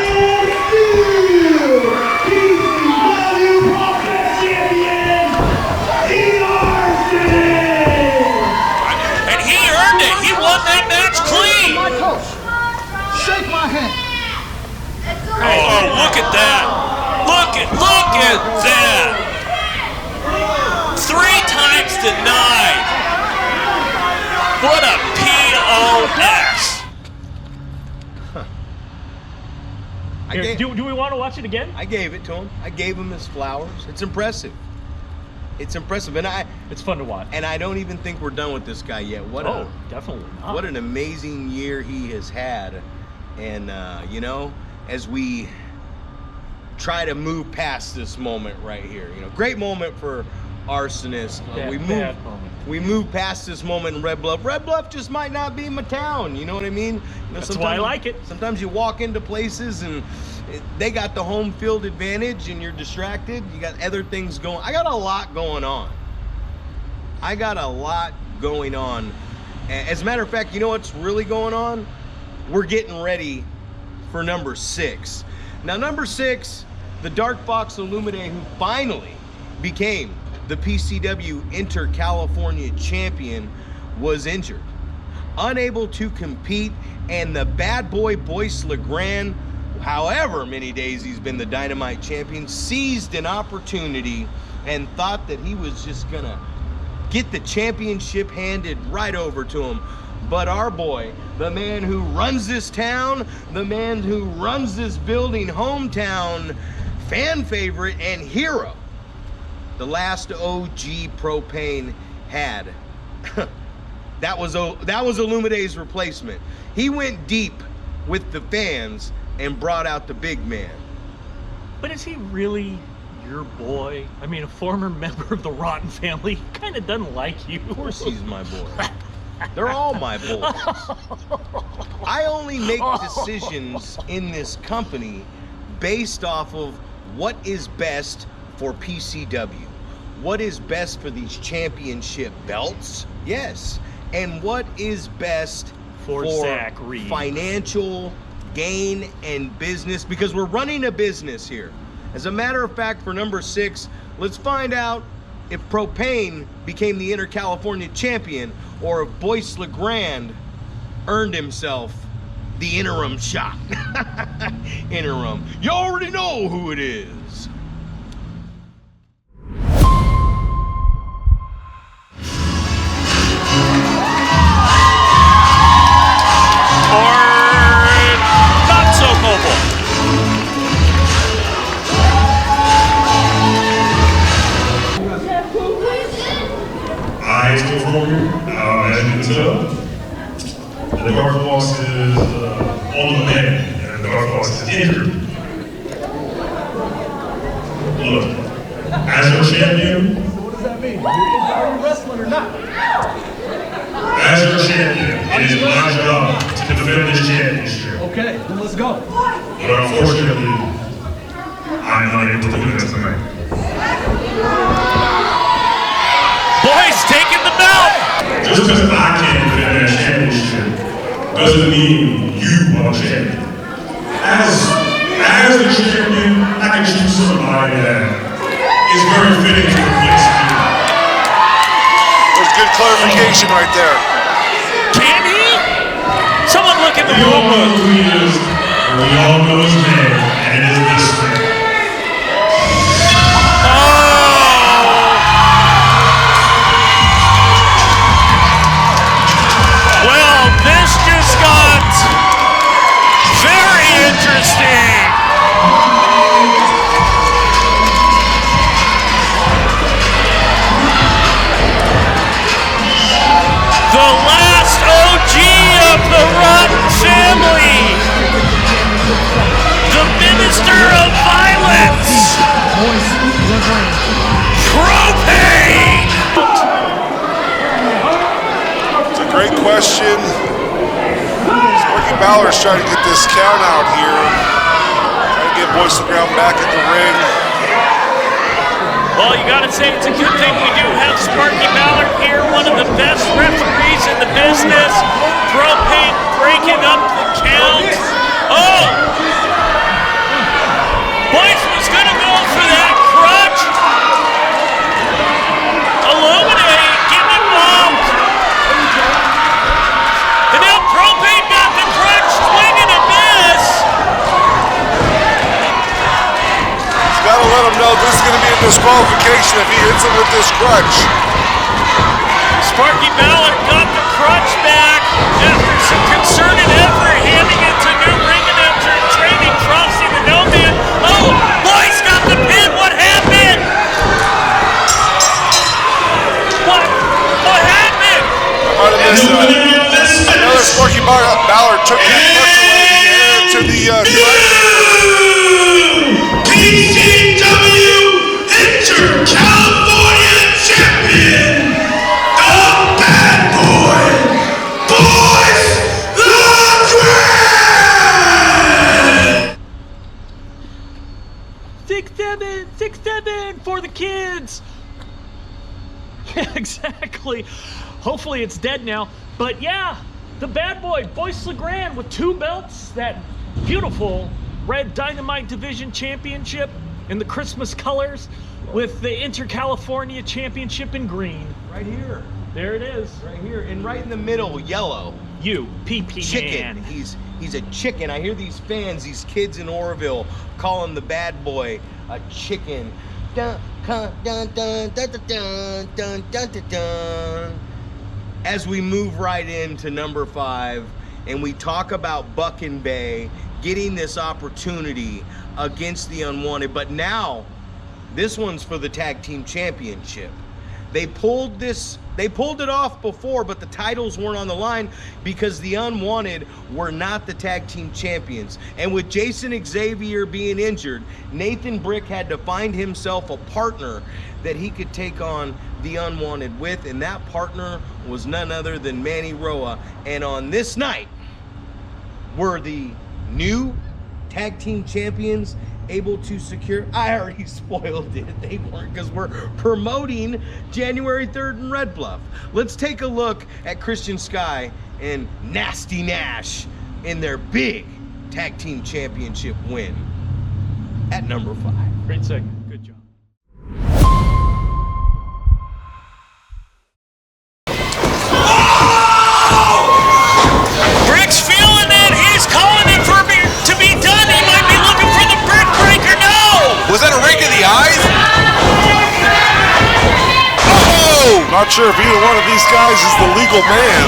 watch it again? I gave it to him. I gave him his flowers. It's impressive. It's impressive, and it's fun to watch. And I don't even think we're done with this guy yet. Definitely not. What an amazing year he has had, and you know, as we try to move past this moment right here, you know, great moment for Arsonist. We move past this moment in Red Bluff. Red Bluff just might not be my town. You know what I mean? You know, that's why I like it. Sometimes you walk into places and they got the home field advantage and you're distracted. You got other things going. I got a lot going on. As a matter of fact, you know what's really going on? We're getting ready for number 6. Now, number 6, the Dark Fox Illumide, who finally became the PCW Inter-California champion, was injured, unable to compete, and the bad boy Boyce LeGrand, however many days he's been the Dynamite champion, seized an opportunity and thought that he was just gonna get the championship handed right over to him. But our boy, the man who runs this town, the man who runs this building, hometown, fan favorite and hero, the last OG Propane had, that was Illumide's replacement. He went deep with the fans and brought out the big man. But is he really your boy? I mean, a former member of the Rotten family kind of doesn't like you. Of course he's my boy. They're all my boys. I only make decisions in this company based off of what is best for PCW. What is best for these championship belts? Yes. And what is best for Zack Reeb. Financial gain and business, because we're running a business here. As a matter of fact, for number 6, let's find out if Propane became the Inter-California champion or if Boyce LeGrand earned himself the interim shot. Interim. You already know who it is. As you can tell, the Dark Fox is on the man, and the Dark Fox is injured. Look, as your champion, What does that mean? Are you wrestling or not? as your champion, it is my job to defend this championship. Okay, then let's go. But unfortunately, I'm not able to do that tonight. Boys taking the belt. Just because I can't defend that championship doesn't mean you are champion. As the champion, I can choose somebody that is very fitting to replace me. There's good clarification right there. Can he? Someone look at the We all know who he is, and we all know his name, and it is this man. This just got very interesting. The last OG of the Rotten family. The Minister of Violence. Propane. It's a great question. Sparky Balor's trying to get this count out here. Trying to get Boyce LeGrand back in the ring. Well, you gotta say it's a good thing we do have Sparky Ballard here, one of the best referees in the business. Propane breaking up the count. Oh! Boyce was gonna go for that crutch. Illuminate, getting involved. And now Propane got the crutch, swing and a miss. He's got to let him know this is going to be a disqualification if he hits him with this crutch. Sparky Ballard got the crutch back after some concerted effort, handing it to new ring announcer in training, crossing the no man. Oh, 6-7 for the kids. Yeah, exactly. Hopefully it's dead now. But yeah, the bad boy, Boyce LeGrand, with 2 belts, that beautiful red Dynamite Division Championship in the Christmas colors with the Inter-California Championship in green. Right here. There it is. Right here. And right in the middle, yellow. You, PP Chicken. man. He's a chicken. I hear these fans, these kids in Oroville, calling the bad boy a chicken. Dun, dun, dun, dun, dun, dun, dun, dun, dun, dun. As we move right into number 5, and we talk about Buck and Bay getting this opportunity against the Unwanted, but now this one's for the Tag Team Championship. They pulled it off before, but the titles weren't on the line because the Unwanted were not the Tag Team Champions. And with Jason Xavier being injured, Nathan Brick had to find himself a partner that he could take on the Unwanted with, and that partner was none other than Manny Roa. And on this night, were the new Tag Team Champions able to secure? I already spoiled it. They weren't, because we're promoting January 3rd in Red Bluff. Let's take a look at Christian Sky and Nasty Nash in their big Tag Team Championship win at number 5. Great segment. Good job. Brick's feeling it. He's calling it for me to be done. He might be looking for the brick breaker. No! Was that a rake of the eyes? Oh! Not sure if either one of these guys is the legal man.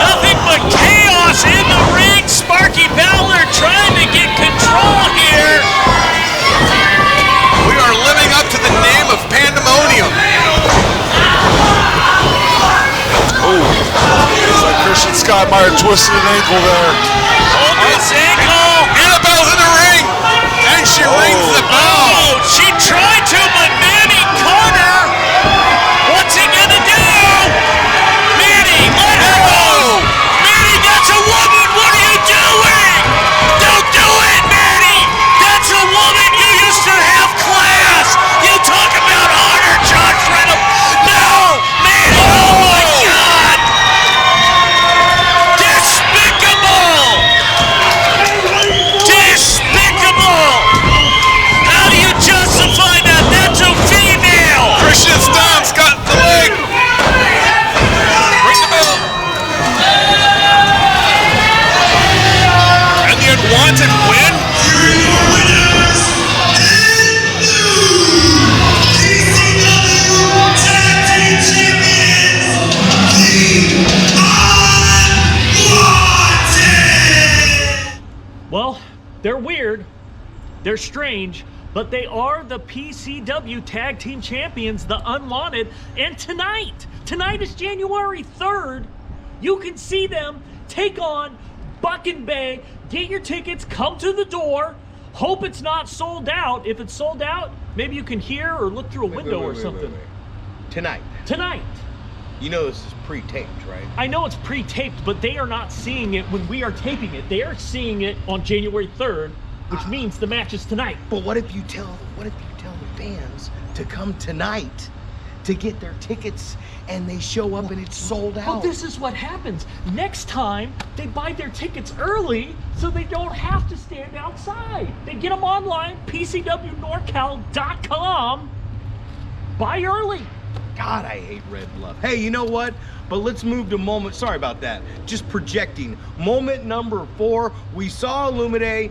Nothing but chaos in the ring. Sparky Ballard trying to get control here. We are living up to the name of Pandemonium. Oh, looks like Christian Sky might have twisted an ankle there. Hold this ankle. Annabelle's in the ring, and she rings the bell. Oh, she tried to, but Manny caught her. What's he gonna do? Manny, let her go. Manny, that's a woman. What are you doing? Don't do it, Manny. That's a woman. You used to have class. You talk about honor, Josh Reynolds. No, Manny. Oh my God. Despicable. Despicable. How do you justify that? That's a female. Christian Stone's got the leg. Ring the bell. And the Unwanted win. Well, they're weird, they're strange, but they are the PCW Tag Team Champions, the Unwanted. And tonight is January 3rd. You can see them take on Buck and Bay. Get your tickets, come to the door. Hope it's not sold out. If it's sold out, maybe you can hear or look through a window or something. Tonight. You know this is pre-taped, right? I know it's pre-taped, but they are not seeing it when we are taping it. They are seeing it on January 3rd, which means the match is tonight. But what if you tell the fans to come tonight to get their tickets and they show up and it's sold out? Well, this is what happens. Next time, they buy their tickets early so they don't have to stand outside. They get them online, PCWNorCal.com. Buy early. God, I hate Red Bluff. Hey, you know what? But let's move to moment, sorry about that, just projecting. Moment number 4, we saw Illumide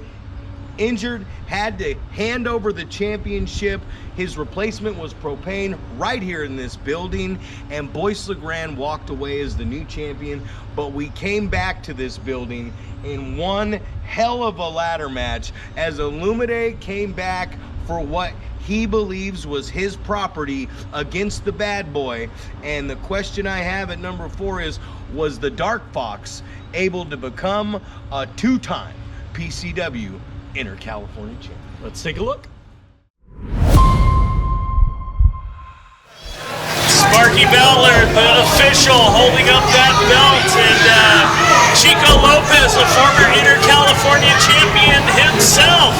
injured, had to hand over the championship. His replacement was Propane right here in this building, and Boyce LeGrand walked away as the new champion. But we came back to this building in one hell of a ladder match as Illumide came back for what he believes was his property against the bad boy. And the question I have at number 4 is, was the Dark Fox able to become a 2-time PCW Inter-California champion? Let's take a look. Sparky Ballard, the official, holding up that belt, and Chico Lopez, the former Inter-California champion himself.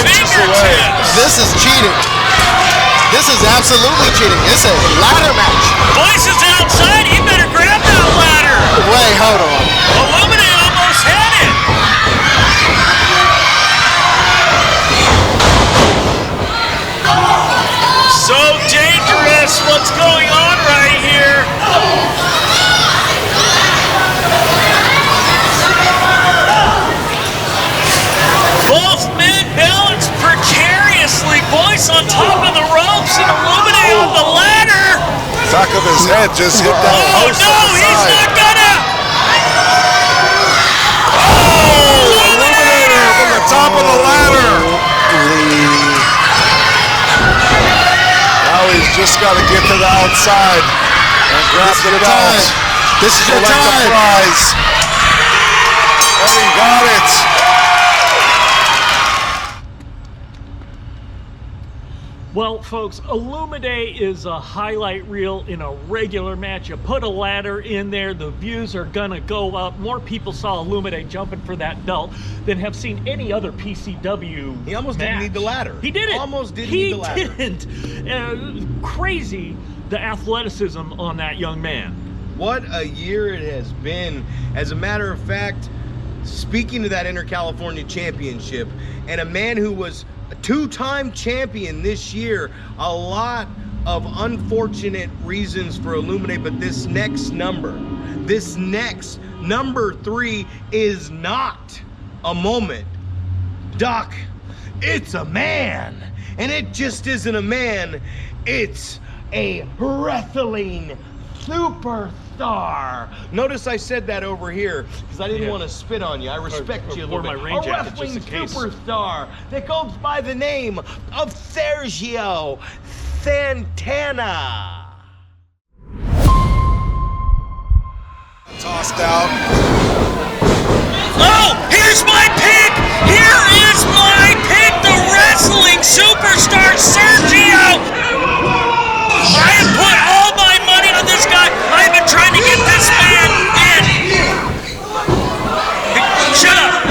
inches away. This is cheating. This is absolutely cheating. It's a ladder match. Boyce is outside. He better grab that ladder. Wait, hold on. Illuminate almost had it. So dangerous. What's going on right here? Both men balance precariously. Boyce on top of the ropes and Illuminate on the ladder. Back of his head just hit that post no, on the he's side. not gonna. Illuminator from the top of the ladder. Now he's just got to get to the outside and grab the belt. This is your Collect the time. prize. And he got it. Well, folks, Illuminate is a highlight reel in a regular match. You put a ladder in there, the views are gonna go up. More people saw Illuminate jumping for that belt than have seen any other PCW He almost match. didn't need the ladder. He didn't. Almost didn't need the ladder. He didn't. Crazy, the athleticism on that young man. What a year it has been. As a matter of fact, speaking to that Inter-California Championship, and a man who was a two-time champion this year, a lot of unfortunate reasons for Illuminate, but this next number 3 is not a moment. Doc, it's a man, and it just isn't a man, it's a wrestling superstar. Notice I said that over here because I didn't want to spit on you. I respect you a little bit. my rain A jacket wrestling just in case. superstar that goes by the name of Sergio Santana. Tossed out. Oh, here's my pick. Here is my pick. The wrestling superstar Sergio. I have put all my money on this guy. I have been trying to get this man in. Shut up.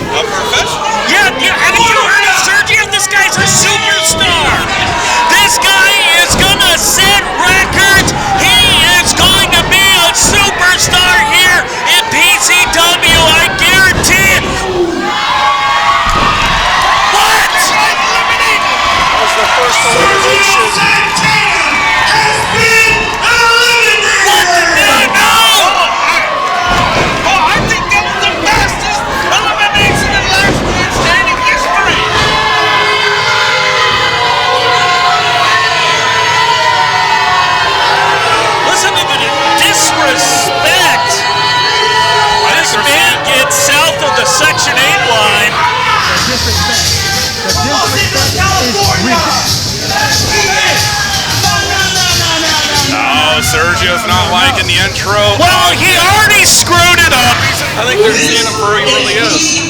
A professional? Yeah, haven't you heard of Sergio? This guy's a superstar. This guy is gonna set records. He is going to be a superstar here in PCW. I guarantee it. What? That was the first elimination. Oh, I think that was the fastest elimination in last man standing history. Listen to the disrespect. This man gets south of the Section 8 line. Oh, Sergio's not liking the intro. Well, he already screwed it up. I think they're seeing him for who he really is.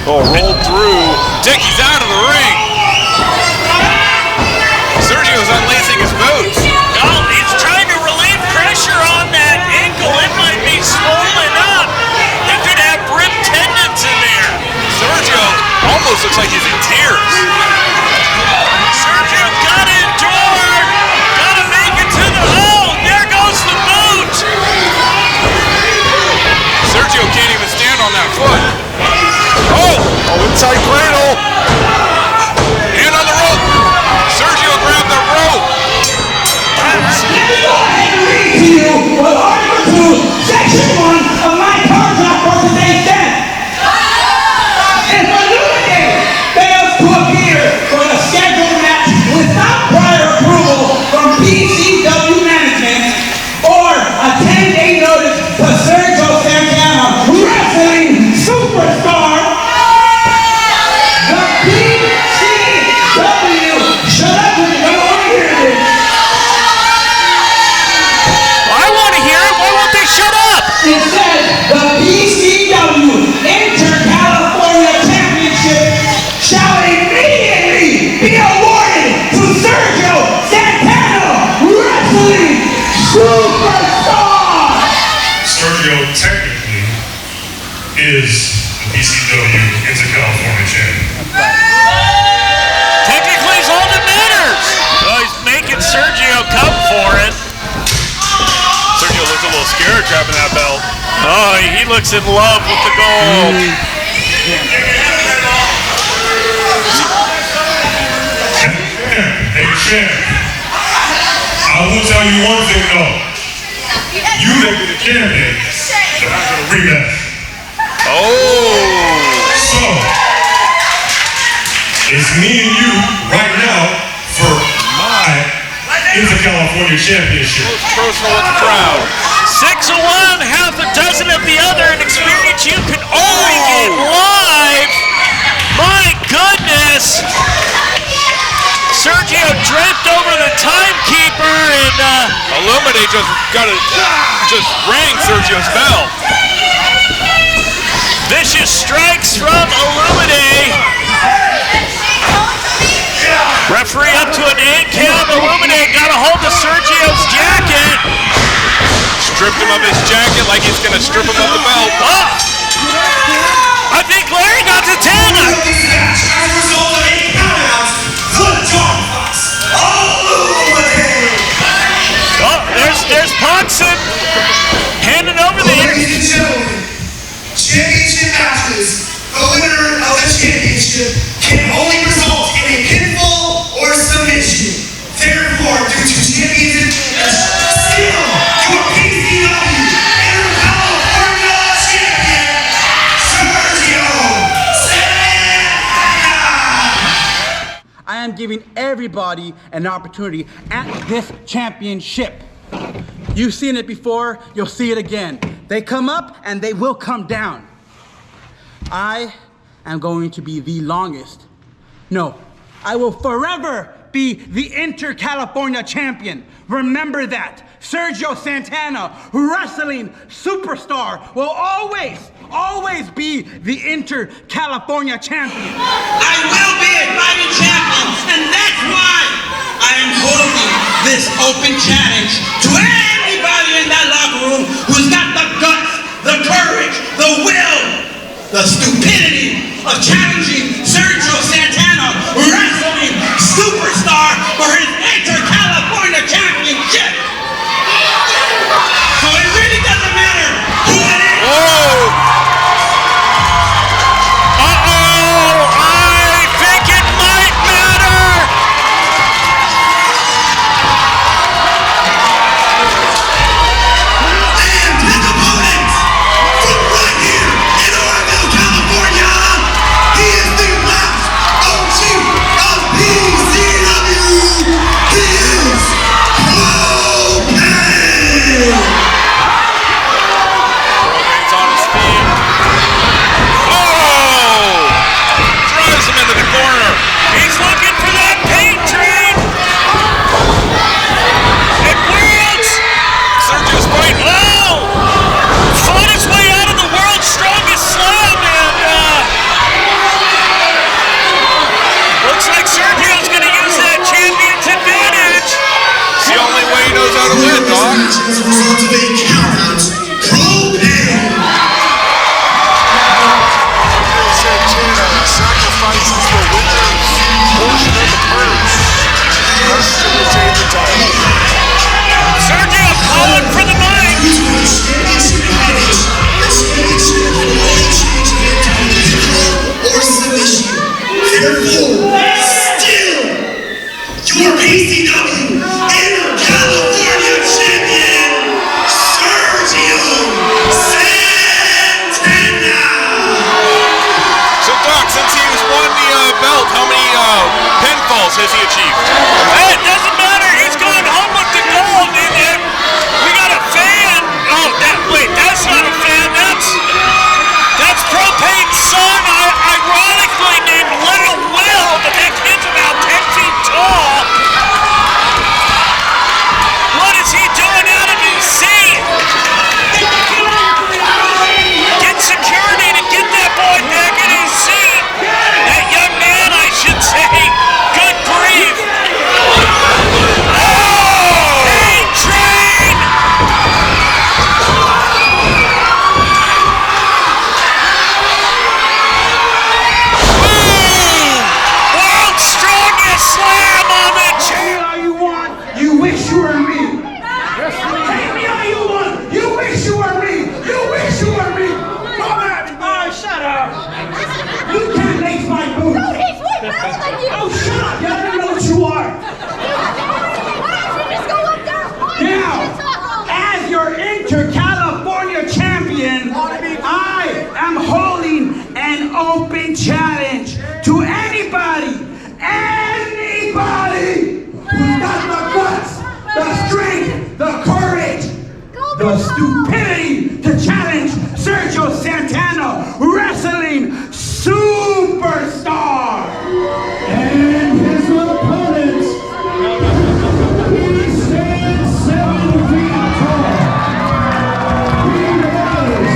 Oh, rolled through. Dickie's out of the ring. Sergio's unlacing his boots. Oh, he's trying to relieve pressure on that ankle. It might be swollen up. He could have rib tendons in there. Sergio almost looks like he's in tears. Sergio got it endured. Gotta make it to the hole. There goes the boot. Sergio can't even stand on that foot. Oh, inside cradle. And on the rope. Sergio grabbed the rope. Section 1 of my contract for today's death. If Illuminate fails to appear for the scheduled match without prior approval from PCW management or a 10-day notice to Sergio Santana, wrestling superstar, is the PCW California champion. Technically, it's all that matters. Well, he's making Sergio come for it. Sergio looks a little scared grabbing that belt. Oh, he looks in love with the gold. Hey, champ. I will tell you one thing though. You make it a champion, then I'm gonna rematch. So, it's me and you right now for my Inter-California Championship. Personal with the crowd. 6 of one, half a dozen of the other, an experience you can only get live. My goodness. Sergio draped over the timekeeper and Illuminate just rang Sergio's bell. vicious strikes from Illuminate. Referee up to an 8 count. Illuminate got a hold of Sergio's jacket. Stripped him of his jacket like he's gonna strip him of the belt. Oh! I think Larry got the 10. Oh, there's Ponson handing over the Ladies and gentlemen, championship matches, the winner of the championship can only result in a pinfall or submission. Therefore, due to championship, still your PCW Inter-California champion, Sergio Santana. I am giving everybody an opportunity at this championship. You've seen it before, you'll see it again. They come up and they will come down. I am going to be the longest. No, I will forever be the Inter-California champion. Remember that. Sergio Santana, wrestling superstar, will always be the Inter-California champion. I will be a fighting champion, and that's why I am holding this open challenge to anybody in that locker room who's got the guts, the courage, the will, the stupidity of challenging Sergio Santana, wrestling superstar, for his Inter-California championship. So it really doesn't matter who it is. Whoa! I think it might matter! And his opponent, from right here in Oroville, California, he is the last OG of PCW. He is He's on his feet. Oh! Drives him into the corner. He's looking for that paint train! It works! Sergio's fighting. Oh! Fought his way out of the world's strongest slam, and looks like Sergio's gonna use that champion's advantage. It's the only way he knows how to win, dog. As a result of a count-out, propane. Santana sacrifices the winner's portion of the purse just to retain the title. Sergio calling for the mic. Championship advantage. The championship will only change hands to pinfall or submission. Therefore, still, your PCW Inter-California champion, Sergio Santana. So, Doc, since he was won the belt, how many pinfalls has he achieved? Hey, it doesn't matter. He's going home with the gold. And we got a fan. Oh, wait, that's not a fan. That's Propane's son, ironically named Little Will, but that kid's about 10 feet tall. What is he doing out of his seat? Get security to get that boy back in his seat. That young man, I should say. Good grief. Oh, shut up! You don't even know what you are! Now, as your Inter-California champion, I am holding an open challenge to anybody who's got the guts, the strength, the courage, the stupidity to challenge Sergio Santana, wrestling superstar. And his opponent, he stands 7 feet tall. He weighs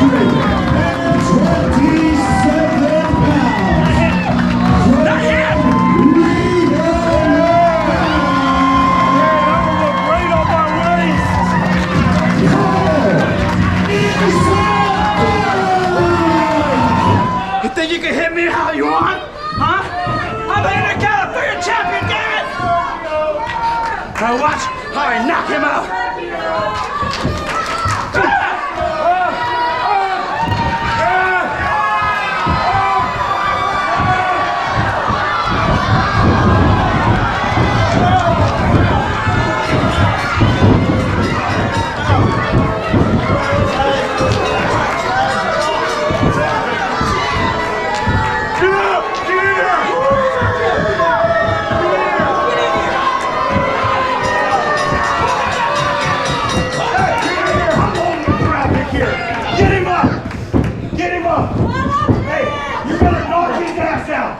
327 pounds. Not him! You think you can hit me how you want? Huh? I'm the Inter-California champion, damn it! Now watch how I knock him out.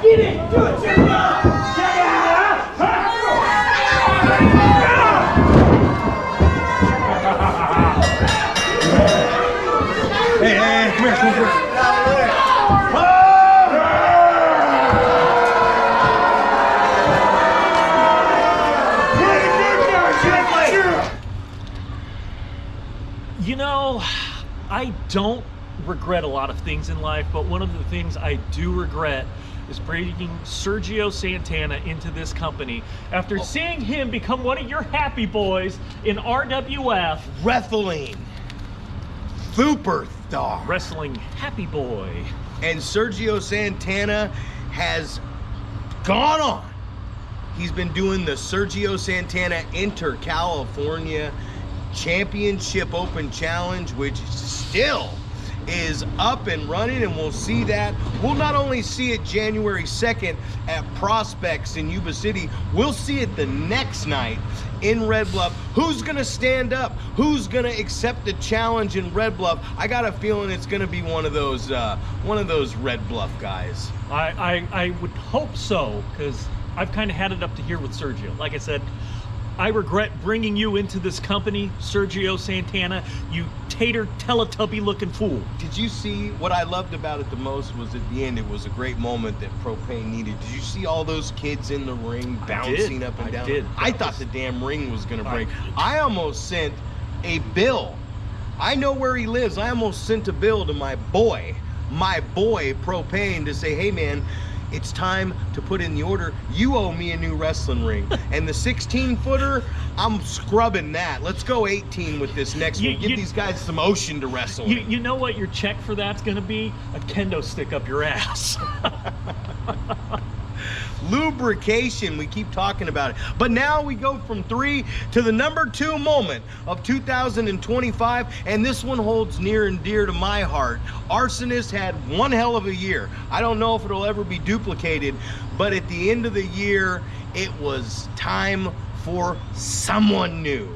Get it! Do it! Check it out! Check it out! Hey, come here. You know, I don't regret a lot of things in life, but one of the things I do regret is bringing Sergio Santana into this company after seeing him become one of your happy boys in RWF. Wrestling superstar. Wrestling happy boy. And Sergio Santana has gone on. He's been doing the Sergio Santana Inter-California Championship Open Challenge, which still is up and running, and we'll see that. We'll not only see it January 2nd at Prospects in Yuba City, we'll see it the next night in Red Bluff. Who's gonna stand up? Who's gonna accept the challenge in Red Bluff? I got a feeling it's gonna be one of those Red Bluff guys. I would hope so, because I've kind of had it up to here with Sergio. Like I said, I regret bringing you into this company, Sergio Santana, you tater Teletubby looking fool. Did you see what I loved about it the most was at the end, it was a great moment that Propane needed. Did you see all those kids in the ring bouncing up and down? I did. I thought the damn ring was gonna break. I almost sent a bill. I know where he lives. I almost sent a bill to my boy Propane to say, hey man, it's time to put in the order. You owe me a new wrestling ring. And the 16-footer, I'm scrubbing that. Let's go 18 with this next one. Give these guys some ocean to wrestle in. You know what your check for that's gonna be? A kendo stick up your ass. Lubrication, we keep talking about it. But now we go from 3 to the number 2 moment of 2025, and this one holds near and dear to my heart. Arsonist had one hell of a year. I don't know if it'll ever be duplicated, but at the end of the year, it was time for someone new.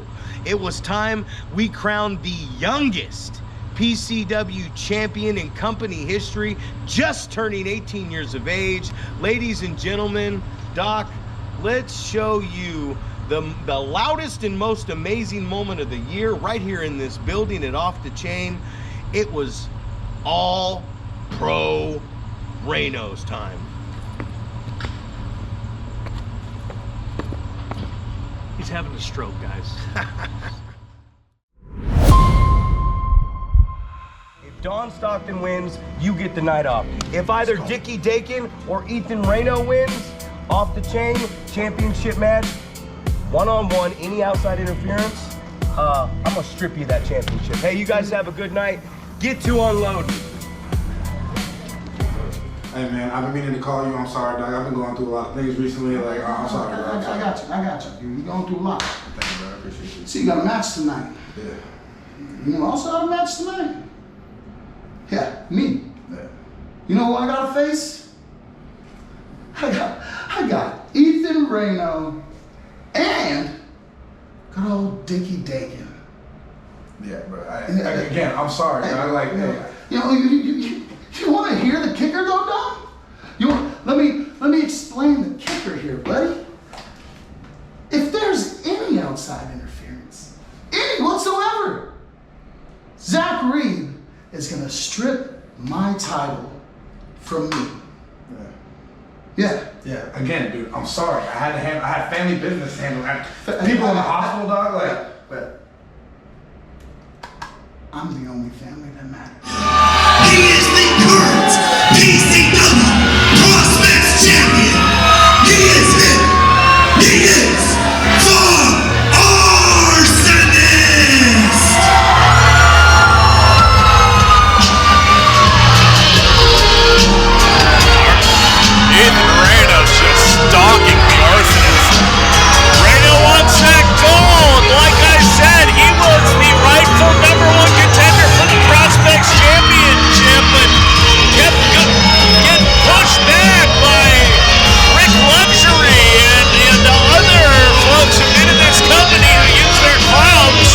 It was time we crowned the youngest PCW champion in company history, just turning 18 years of age. Ladies and gentlemen, Doc, let's show you the loudest and most amazing moment of the year right here in this building at Off the Chain. It was all pro Reno's time. He's having a stroke, guys. Don Stockton wins, you get the night off. If either Dickie Dakin or Ethan Reno wins, Off the Chain, championship match, one-on-one, any outside interference, I'm gonna strip you that championship. Hey, you guys have a good night. Get to unloading. Hey man, I've been meaning to call you. I'm sorry, dog. I've been going through a lot of things recently. Like, I'm sorry, dog. I got you. You're going through a lot. Thank you, bro. I appreciate you. See, you got a match tonight. Yeah. You also have a match tonight? Yeah, me. Yeah. You know who I gotta face? I got Ethan Reno and good old Dickie Dakin. Yeah, bro. Again, I'm sorry, dog. Like, you know, you want to hear the kicker go down? Let me explain the kicker here, buddy. If there's any outside interference, any whatsoever, Zach Reeb is gonna strip my title from me. Yeah. Yeah. Again, dude, I'm sorry. I had family business to handle. People in the hospital, dog. Like, but I'm the only family that matters. He is the current PCW Prospects Champion. He is him. He is the Arsonist. Ethan Reno's just stalking the Arsonist. Reno wants that gold. Like I said, he was the rightful #1 contender for the Prospects Championship, but kept getting pushed back by Rick Luxury and other folks who been in this company who use their clouds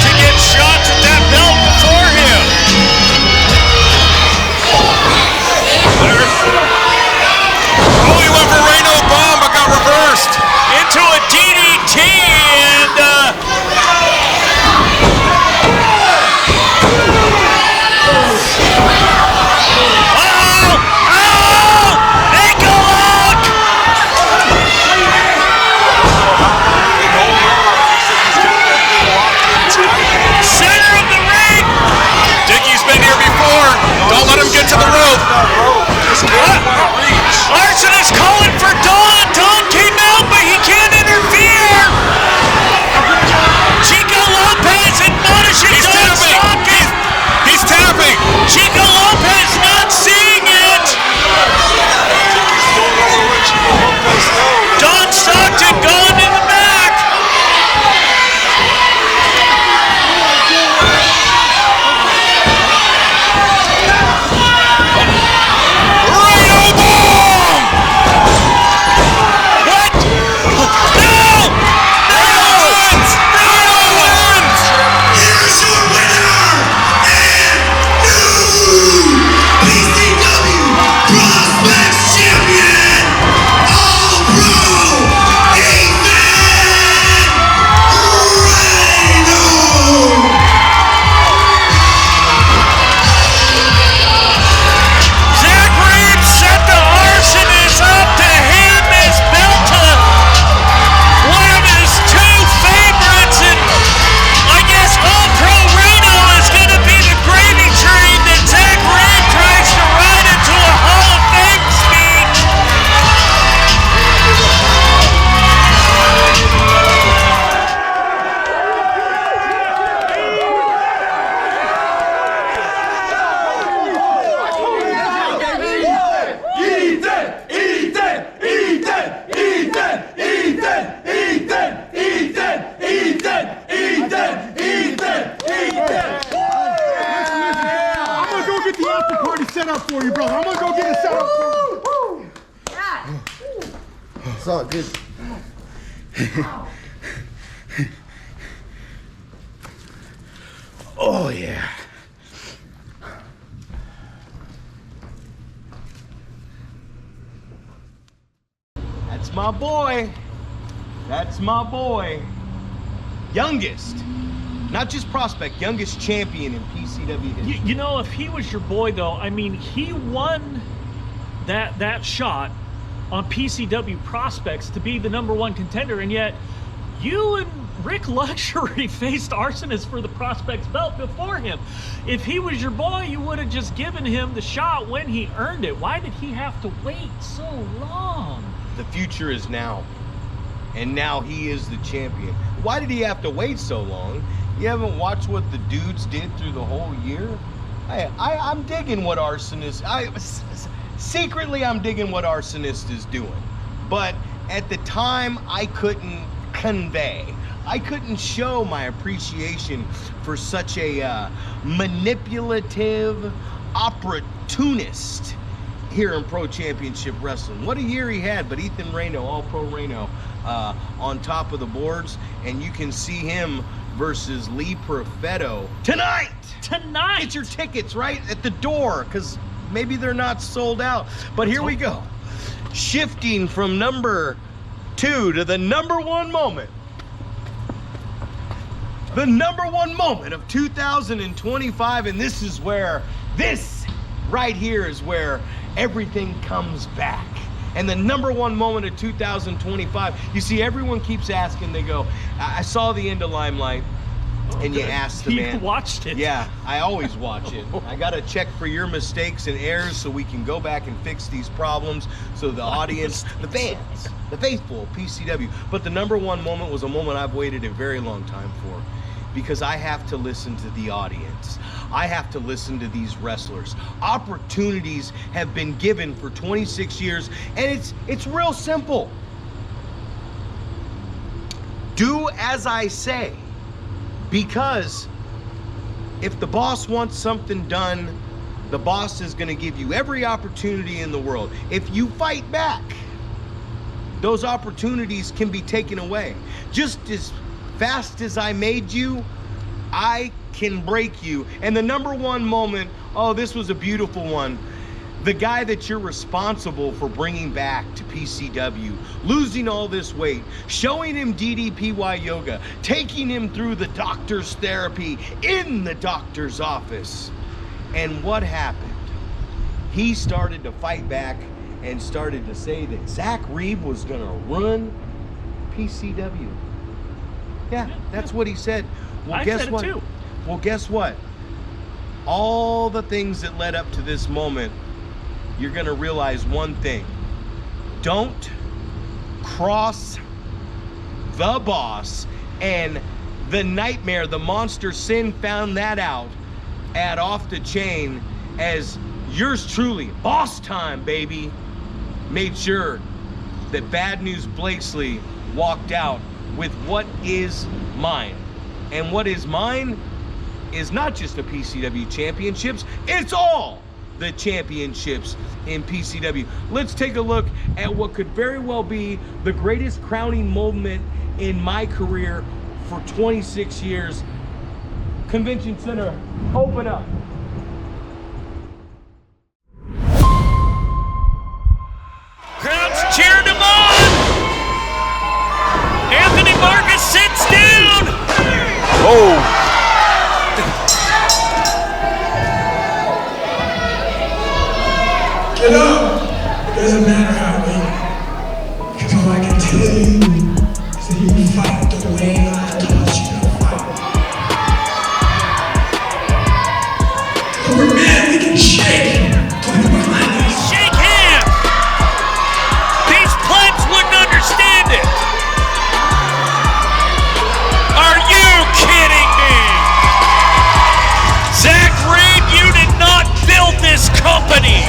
to get shots at that belt before him. Oh, he went for Reno bomb, but got reversed. Into a DDT and center of the ring. Dickie's been here before. Don't let him get to the rope. Arsonist calling for Don. Don came out, but he can't interfere. Chico Lopez admonishing He's Don tapping. Stockton. He's tapping. Chico Lopez not seeing it. Don Stockton going in the back. Reno bomb. What? No! Reno wins. Reno wins. Here's your winner and new PCW Prospects Champion, All-Pro Ethan Reno. Zach Reeb set the Arsonist up to hand this belt to one of his two favorites, and I guess All-Pro Reno is going to be the gravy train that Zach Reeb tries to ride into a Hall of Fame speech. I'm gonna go get the after party set up for you, brother. I'm gonna go get it set up for you. It's all good. Oh yeah. That's my boy. That's my boy. Youngest. Not just prospect, youngest champion in PCW history. You know, if he was your boy, though, I mean, he won that shot on PCW Prospects to be the #1 contender, and yet you and Rick Luxury faced Arsonist for the Prospects belt before him. If he was your boy, you would have just given him the shot when he earned it. Why did he have to wait so long? The future is now. And now he is the champion. Why did he have to wait so long? You haven't watched what the dudes did through the whole year? I'm digging what Arsonist. Secretly, I'm digging what Arsonist is doing, but at the time, I couldn't convey. I couldn't show my appreciation for such a manipulative opportunist here in Pro Championship Wrestling. What a year he had, but Ethan Reno, All-Pro Reno, on top of the boards, and you can see him versus Lee Perfetto tonight. Get your tickets right at the door, because maybe they're not sold out. But here we go. Shifting from number 2 to the number 1 moment. The number 1 moment of 2025, and this right here is where everything comes back. And the number 1 moment of 2025, you see, everyone keeps asking, they go, I saw the end of Limelight, and you asked the man. You watched it. Yeah, I always watch it. I gotta check for your mistakes and errors so we can go back and fix these problems, so the audience, the fans, the faithful of PCW. But the number 1 moment was a moment I've waited a very long time for, because I have to listen to the audience. I have to listen to these wrestlers. Opportunities have been given for 26 years, and it's real simple. Do as I say, because if the boss wants something done, the boss is gonna give you every opportunity in the world. If you fight back, those opportunities can be taken away. Just as fast as I made you, I can break you. And the number 1 moment, oh, this was a beautiful one. The guy that you're responsible for bringing back to PCW, losing all this weight, showing him DDPY yoga, taking him through the doctor's therapy in the doctor's office. And what happened? He started to fight back and started to say that Zack Reeb was gonna run PCW. Yeah, that's what he said. Well, guess what? Well, guess what? All the things that led up to this moment, you're gonna realize one thing. Don't cross the boss. And the nightmare, the monster Sin, found that out at Off the Chain, as yours truly, Boss Time, baby, made sure that Bad News Blakesley walked out with what is mine. And what is mine is not just the PCW championships, it's all the championships in PCW. Let's take a look at what could very well be the greatest crowning moment in my career for 26 years. Convention Center, open up. Crowds cheered him on. Anthony Marcus sits down. Oh. Get up! It doesn't matter how late. Because all I can tell you is that you fight the way I taught you to fight. We're men, we can shake. Put it behind us. Shake hands. These plebs wouldn't understand it. Are you kidding me? Zack Reeb, you did not build this company.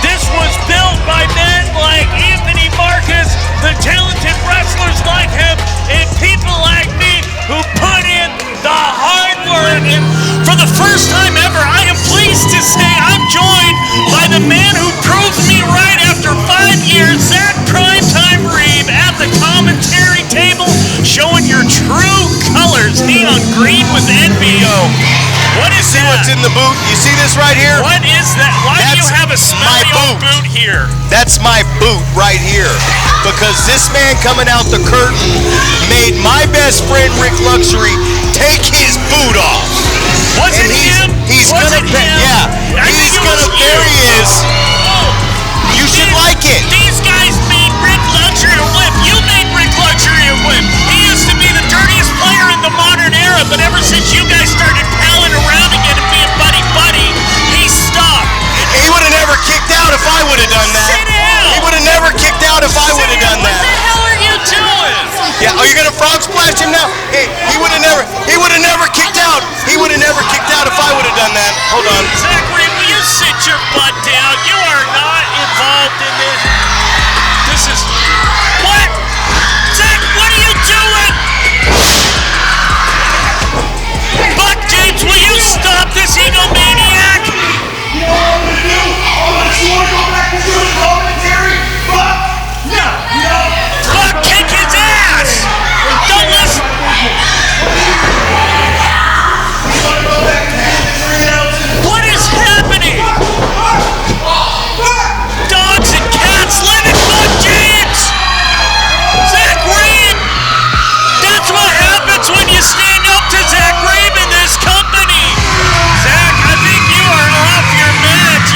This was built by men like Anthony Marcus, the talented wrestlers like him, and people like me who put in the hard work. And for the first time ever, I am pleased to say I'm joined by the man who proved me right after 5 years, Zack PrimeTime Reeb, at the commentary table, showing your true colors, neon green with NBO. What is See that? what's in the boot? You see this right here? What is that? Why do you have a smelly old boot here? That's my boot right here. Because this man coming out the curtain made my best friend Rick Luxury take his boot off. Was it him? He's Was gonna it him? yeah. I He's think it gonna was there you. he is. You should like it. These guys made Rick Luxury a whip. You made Rick Luxury a whip. He used to be the dirtiest player in the modern era, but ever since you guys started palling around again and being buddy-buddy, he stopped. He would have never kicked out if I would have done that. Sit down. He would have never kicked out if I would have done that. What the hell are you doing? Yeah, are you gonna frog splash him now? Hey, he would have never kicked out. He would have never kicked out if I would have done that. Hold on. Zack Reeb, will you sit your butt down? You are not involved in this. This is... What? Zack, what are you doing? Buck James, will you stop this egomaniac? You know what I'm gonna do? I'm gonna go back and do the commentary, but no. Buck, kick his ass! Don't listen! What is happening? Dogs and cats live in Buck James! Zack Reeb! That's what happens when you stand up to Zack Reeb in this company! Zack, I think you are off your meds.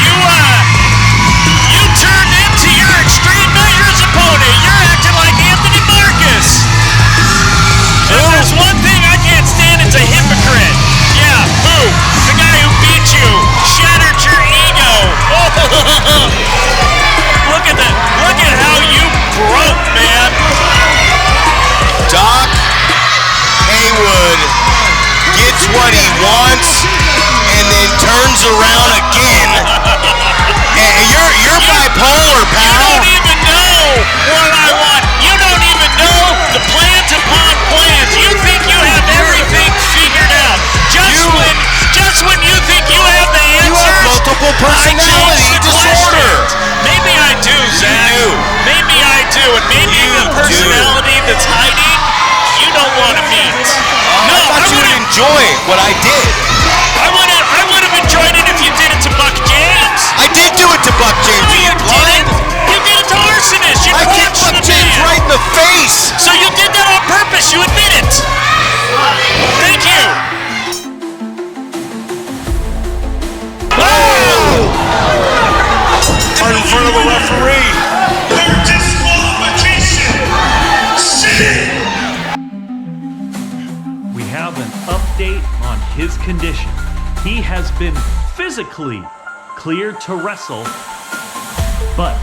You turned into your extreme measures opponent. You're acting like Anthony Marcus. If there's one thing I can't stand, it's a hypocrite. Yeah, who? The guy who beat you, shattered your ego. Look at how you broke, man. Doc Heywood gets what he wants and then turns around again. You're bipolar, pal. You don't even know what I want. You don't even know the plans upon plans. You think you have everything figured out. Just when you think you have the answers, you have multiple personality disorder. Maybe I do, Zack. Maybe I do, and maybe the personality that's hiding, you don't want to meet. No, I thought you would enjoy what I did. I would have enjoyed it if you did it to Buck James. I did do it to Buck James. No, you didn't. You did it to Arsonist. I kicked Buck James right in the face. So you did that on purpose. You admit it. Thank you. Oh! In front of the referee. We have an update on his condition. He has been physically cleared to wrestle, but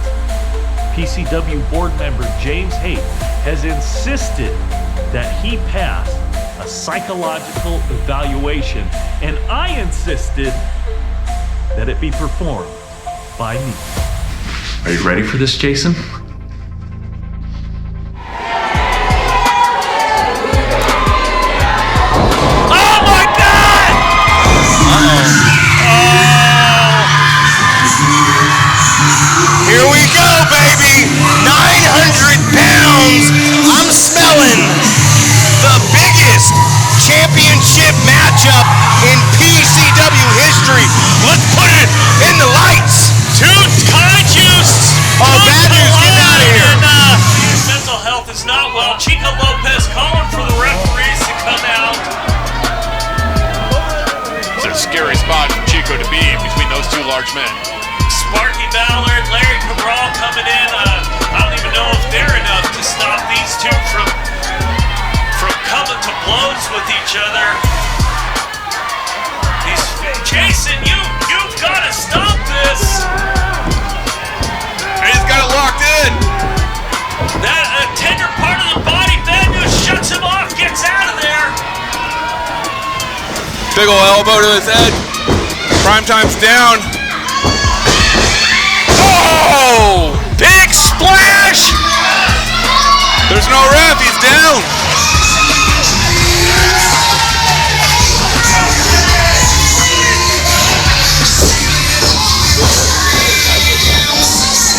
PCW board member James Haight has insisted that he pass a psychological evaluation, and I insisted that it be performed by me. Are you ready for this, Jason? Here we go, baby! 900 pounds! I'm smelling the biggest championship matchup in PCW history. Let's put it in the lights! Two kaijus! Oh, bad news, get out of here! His mental health is not well. Chico Lopez calling for the referees to come out. It's a scary spot for Chico to be in between those two large men. Sparky Ballard, Larry Cabral coming in. I don't even know if they're enough to stop these two from coming to blows with each other. Jason, you've got to stop this. He's got it locked in. That tender part of the body, bad news, shuts him off, gets out of there. Big ol' elbow to his head. PrimeTime's down. Oh! Big splash! There's no ref, he's down.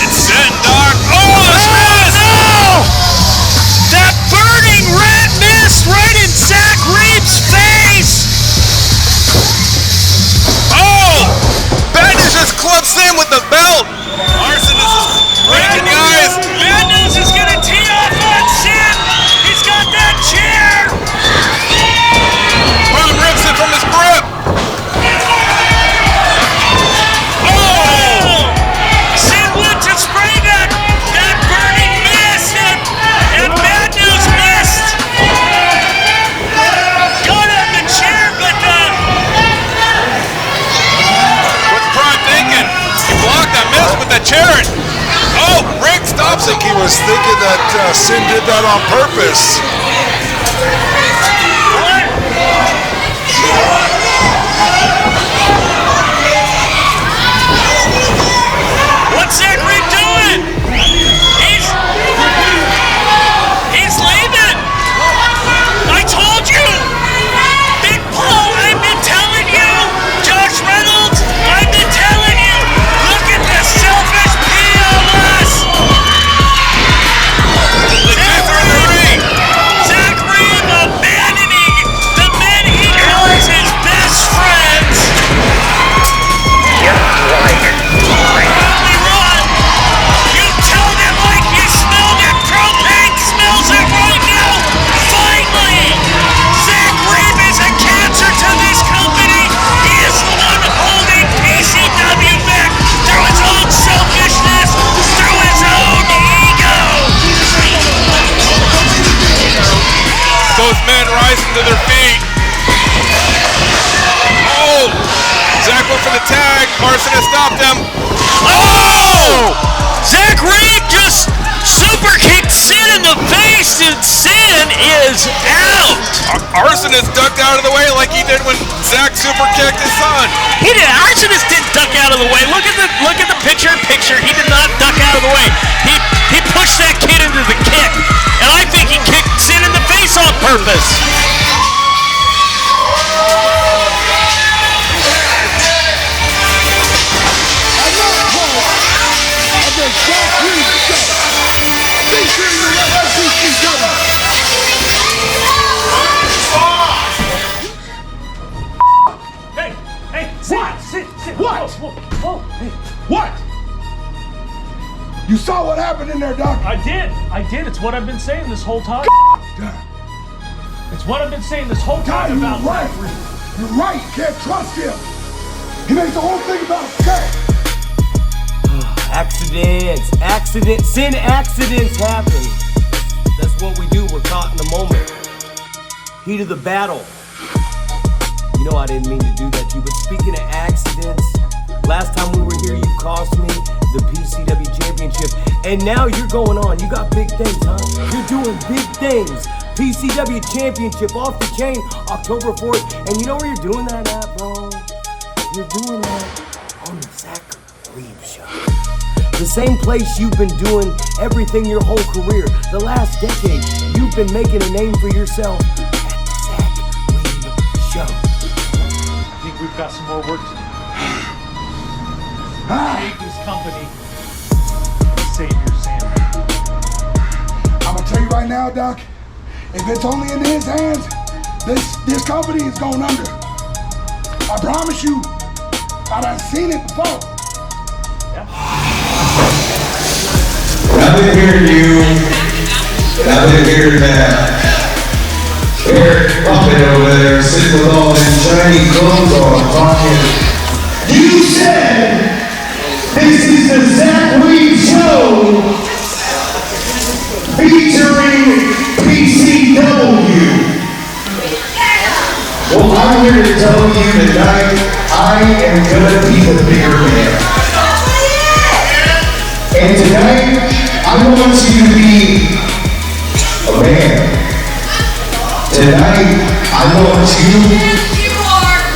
It's set, Doc. Oh, no! That burning red mist right in Zack Reeb's face! Oh! Badness just clubs in with the belt. Arsonist is breaking the eyes. Bad News is gonna tee off on Sin. He's got that chair. Prime rips it from his grip. Oh! Sin went to spray that burning mist, and Bad News missed. Got on the chair, but What's Prime thinking? He blocked that miss with the chair. Oh, Rick stops I think he was thinking that Sin did that on purpose. right, Arsonist stopped him. Oh! Zack Reeb just super kicked Sin in the face, and Sin is out. Arsonist ducked out of the way like he did when Zack super kicked his son. He did. Arsonist didn't duck out of the way. Look at the picture. He did not duck out of the way. He pushed that kid into the kick, and I think he kicked Sin in the face on purpose. Hey, sit. What? Whoa, hey. What? You saw what happened in there, Doc? I did. It's what I've been saying this whole time. It's what I've been saying this whole time about right. You're right. You can't trust him. He makes the whole thing about sex. Accidents. Sin accidents happen. That's what we do. We're caught in the moment. Heat of the battle. You know I didn't mean to do that to you, but speaking of accidents, last time we were here, you cost me the PCW Championship, and now you're going on. You got big things, huh? You're doing big things. PCW Championship off the chain, October 4th, and you know where you're doing that at, bro? You're doing that on the Zack Reeb Show. The same place you've been doing everything your whole career. The last decade, you've been making a name for yourself at the Zack Reeb Show. I think we've got some more work to do. Save this company. Save your sanity. I'm gonna tell you right now, Doc, if it's only in his hands, this company is going under. I promise you, I've seen it before. I've been hearing you, and I've been hearing that. Eric Puppet over there sitting with all them shiny clothes on talking. You said this is the Zack Reeb Show featuring PCW. Well, I'm here to tell you tonight I am gonna be the bigger man. And tonight I want you to be a man. Tonight, I want you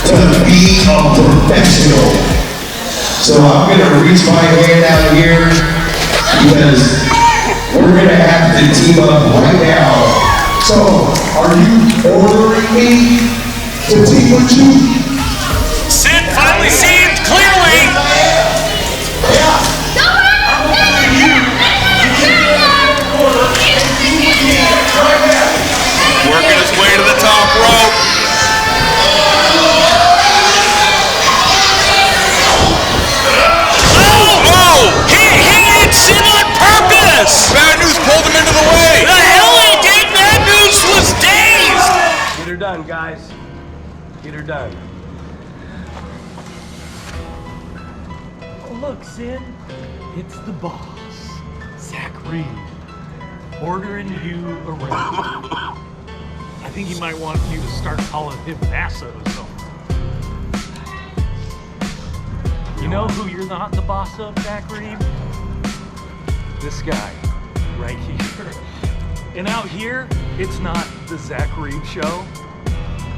to be a professional. So I'm gonna reach my hand out here because we're gonna have to team up right now. So, are you ordering me to team with you? Sin finally seemed clearly. Yeah. I'm ordering you to get in that corner right now. Working his way to the top rope. Oh! He hit Sin on purpose! Bad News pulled him into the way. The hell he did! Bad News was dazed! Get her done, guys. Get her done. Oh, look, Sin. It's the boss, Zack Reeb, ordering you around. I think he might want you to start calling him Massa or something. You know who you're not the boss of, Zack Reeb? This guy, right here. And out here, it's not the Zack Reeb Show.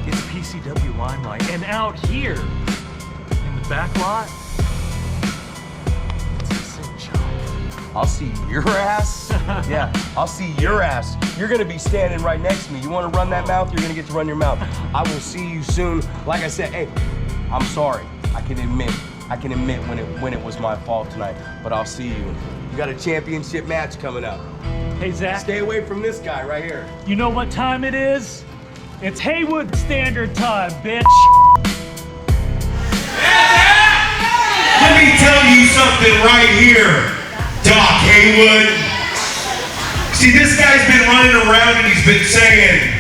It's PCW Limelight. And out here, in the back lot, it's the Sin Show. I'll see your ass. Yeah, I'll see your ass. You're gonna be standing right next to me. You wanna run that mouth, you're gonna get to run your mouth. I will see you soon. Like I said, hey, I'm sorry. I can admit when it was my fault tonight, but I'll see you. You got a championship match coming up. Hey, Zack. Stay away from this guy right here. You know what time it is? It's Heywood Standard Time, bitch. Let me tell you something right here, Doc Heywood. See, this guy's been running around and he's been saying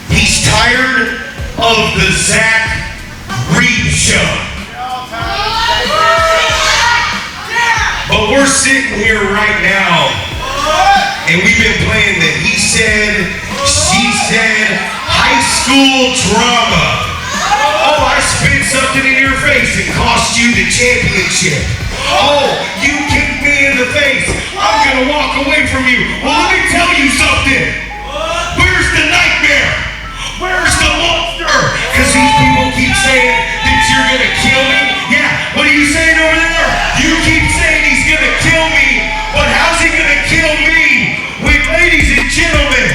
he's tired of the Zack Reeb Show. But we're sitting here right now and we've been playing the he said, she said, high school drama. Oh, I spit something in your face and cost you the championship. Oh, you kicked me in the face. I'm gonna walk away from you. Well, let me tell you something. Where's the nightmare? Where's the monster? Because these people keep saying that you're gonna kill me. Yeah, what are you saying over there? You keep saying he's gonna kill me, but how's he gonna kill me? Ladies and gentlemen,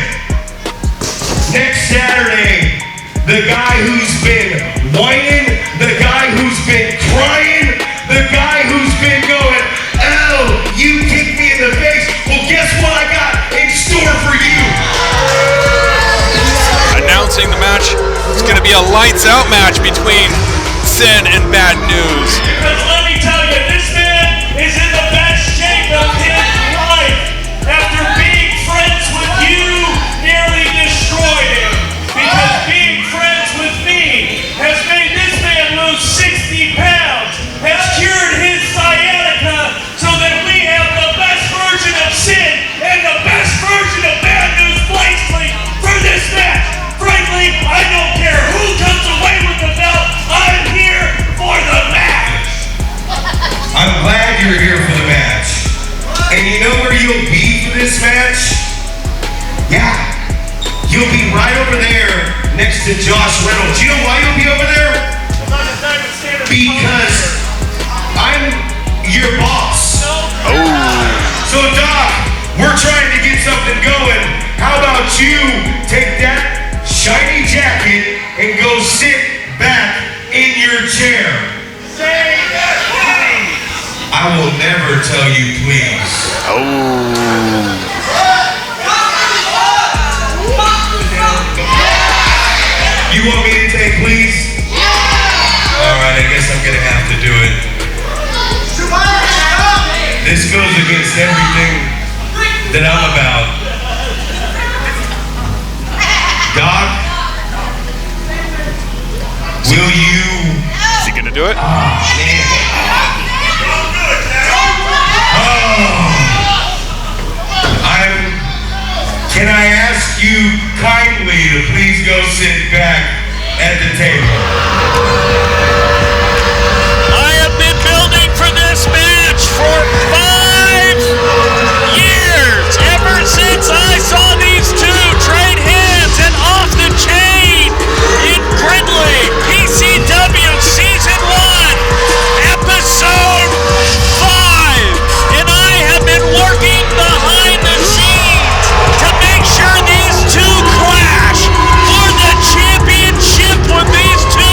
next Saturday, the guy who's been whining, the guy who's been crying, the guy who's been going, oh, you kicked me in the face. Well, guess what I got in store for you? Announcing the match, it's going to be a lights out match between Sin and Bad News. Because let me tell you, this man is in the best shape of his life. After being friends with you nearly destroyed him. Because being friends with me has made this man lose 60 pounds, has cured his sciatica so that we have the best version of Sin and the best version of Bad News Blakely for this match. Frankly, I don't care who comes away with the belt. I'm here for the match. I'm glad you're here for the match. And you know where you'll be for this match? Yeah, you'll be right over there next to Josh Reynolds. You know why you'll be over there? Because I'm your boss. Oh. So Doc, we're trying to get something going. How about you take that shiny jacket and go sit back in your chair? Say yes, please. I will never tell you please. Oh. You want me to say please? Alright, I guess I'm gonna have to do it. This goes against everything that I'm about. Doc, will you... Is he gonna do it? Can I ask you kindly to please go sit back at the table? I have been building for this match for 5 years. Ever since I saw these two trade hands and off the chain in Gridley, PCW Season 1, Episode 5. And I have been working behind the scenes to make sure these two clash for the championship with these two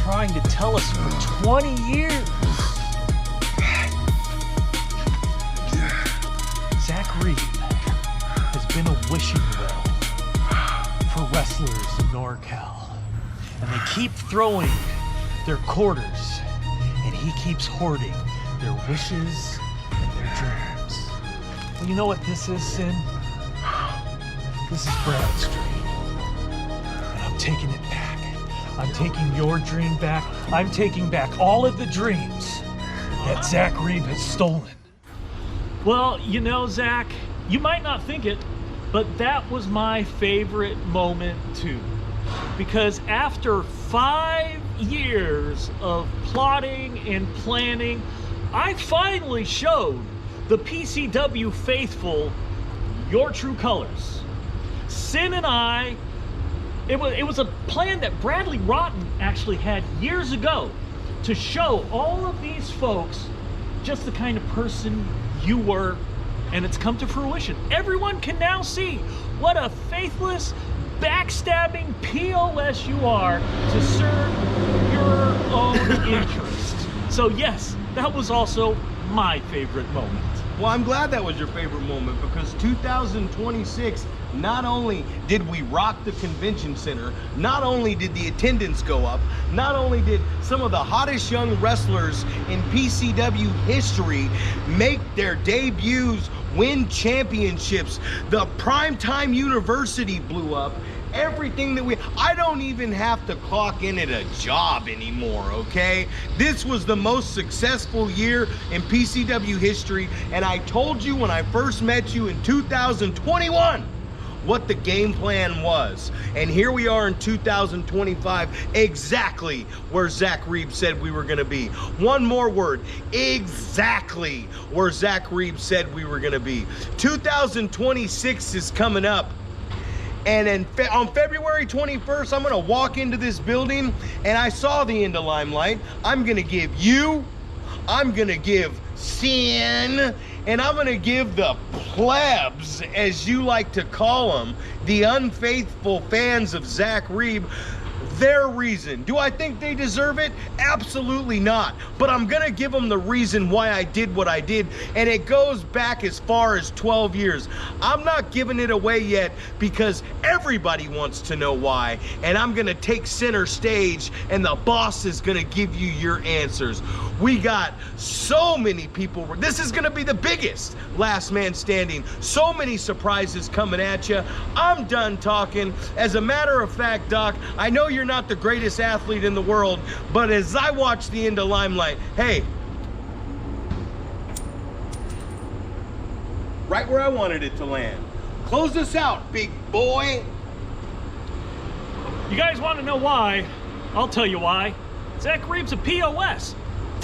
trying to tell us for 20 years. Zack Reeb has been a wishing well for wrestlers in NorCal. And they keep throwing their quarters, and he keeps hoarding their wishes and their dreams. Well, you know what this is, Sin? This is Brad's dream. And I'm taking it back. I'm taking your dream back. I'm taking back all of the dreams that Zack Reeb has stolen. Well, you know, Zach, you might not think it, but that was my favorite moment too. Because after 5 years of plotting and planning, I finally showed the PCW faithful your true colors. Sin and I, it was a plan that Bradley Rotten actually had years ago to show all of these folks just the kind of person you were, and it's come to fruition. Everyone can now see what a faithless, backstabbing POS you are to serve your own interest. So yes, that was also my favorite moment. Well, I'm glad that was your favorite moment, because 2026, not only did we rock the convention center, not only did the attendance go up, not only did some of the hottest young wrestlers in PCW history make their debuts, win championships, the PrimeTime University blew up, everything that I don't even have to clock in at a job anymore, okay? This was the most successful year in PCW history, and I told you when I first met you in 2021 what the game plan was. And here we are in 2025, exactly where Zack Reeb said we were gonna be. One more word, exactly where Zack Reeb said we were gonna be. 2026 is coming up. And on February 21st, I'm gonna walk into this building, and I saw the end of Limelight. I'm gonna give you, I'm gonna give Sin, and I'm gonna give the plebs, as you like to call them, the unfaithful fans of Zack Reeb, their reason. Do I think they deserve it? Absolutely not. But I'm gonna give them the reason why I did what I did, and it goes back as far as 12 years. I'm not giving it away yet because everybody wants to know why, and I'm gonna take center stage, and the boss is gonna give you your answers. We got so many people. This is gonna be the biggest last man standing. So many surprises coming at you. I'm done talking. As a matter of fact, Doc, I know you're not the greatest athlete in the world, but as I watch the end of Limelight, hey, right where I wanted it to land. Close this out, big boy. You guys want to know why? I'll tell you why. Zack Reeb's a POS.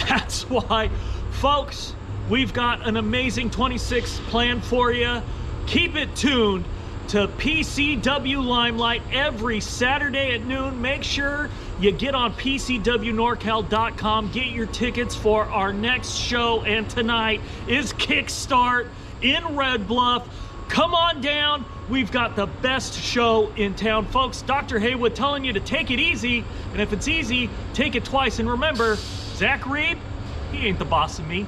That's why. Folks, we've got an amazing 26 planned for you. Keep it tuned to PCW Limelight every Saturday at noon. Make sure you get on PCWNorCal.com, get your tickets for our next show, and tonight is Kickstart in Red Bluff. Come on down. We've got the best show in town, folks. Dr. Heywood telling you to take it easy, and if it's easy, take it twice. And remember, Zack Reeb, he ain't the boss of me.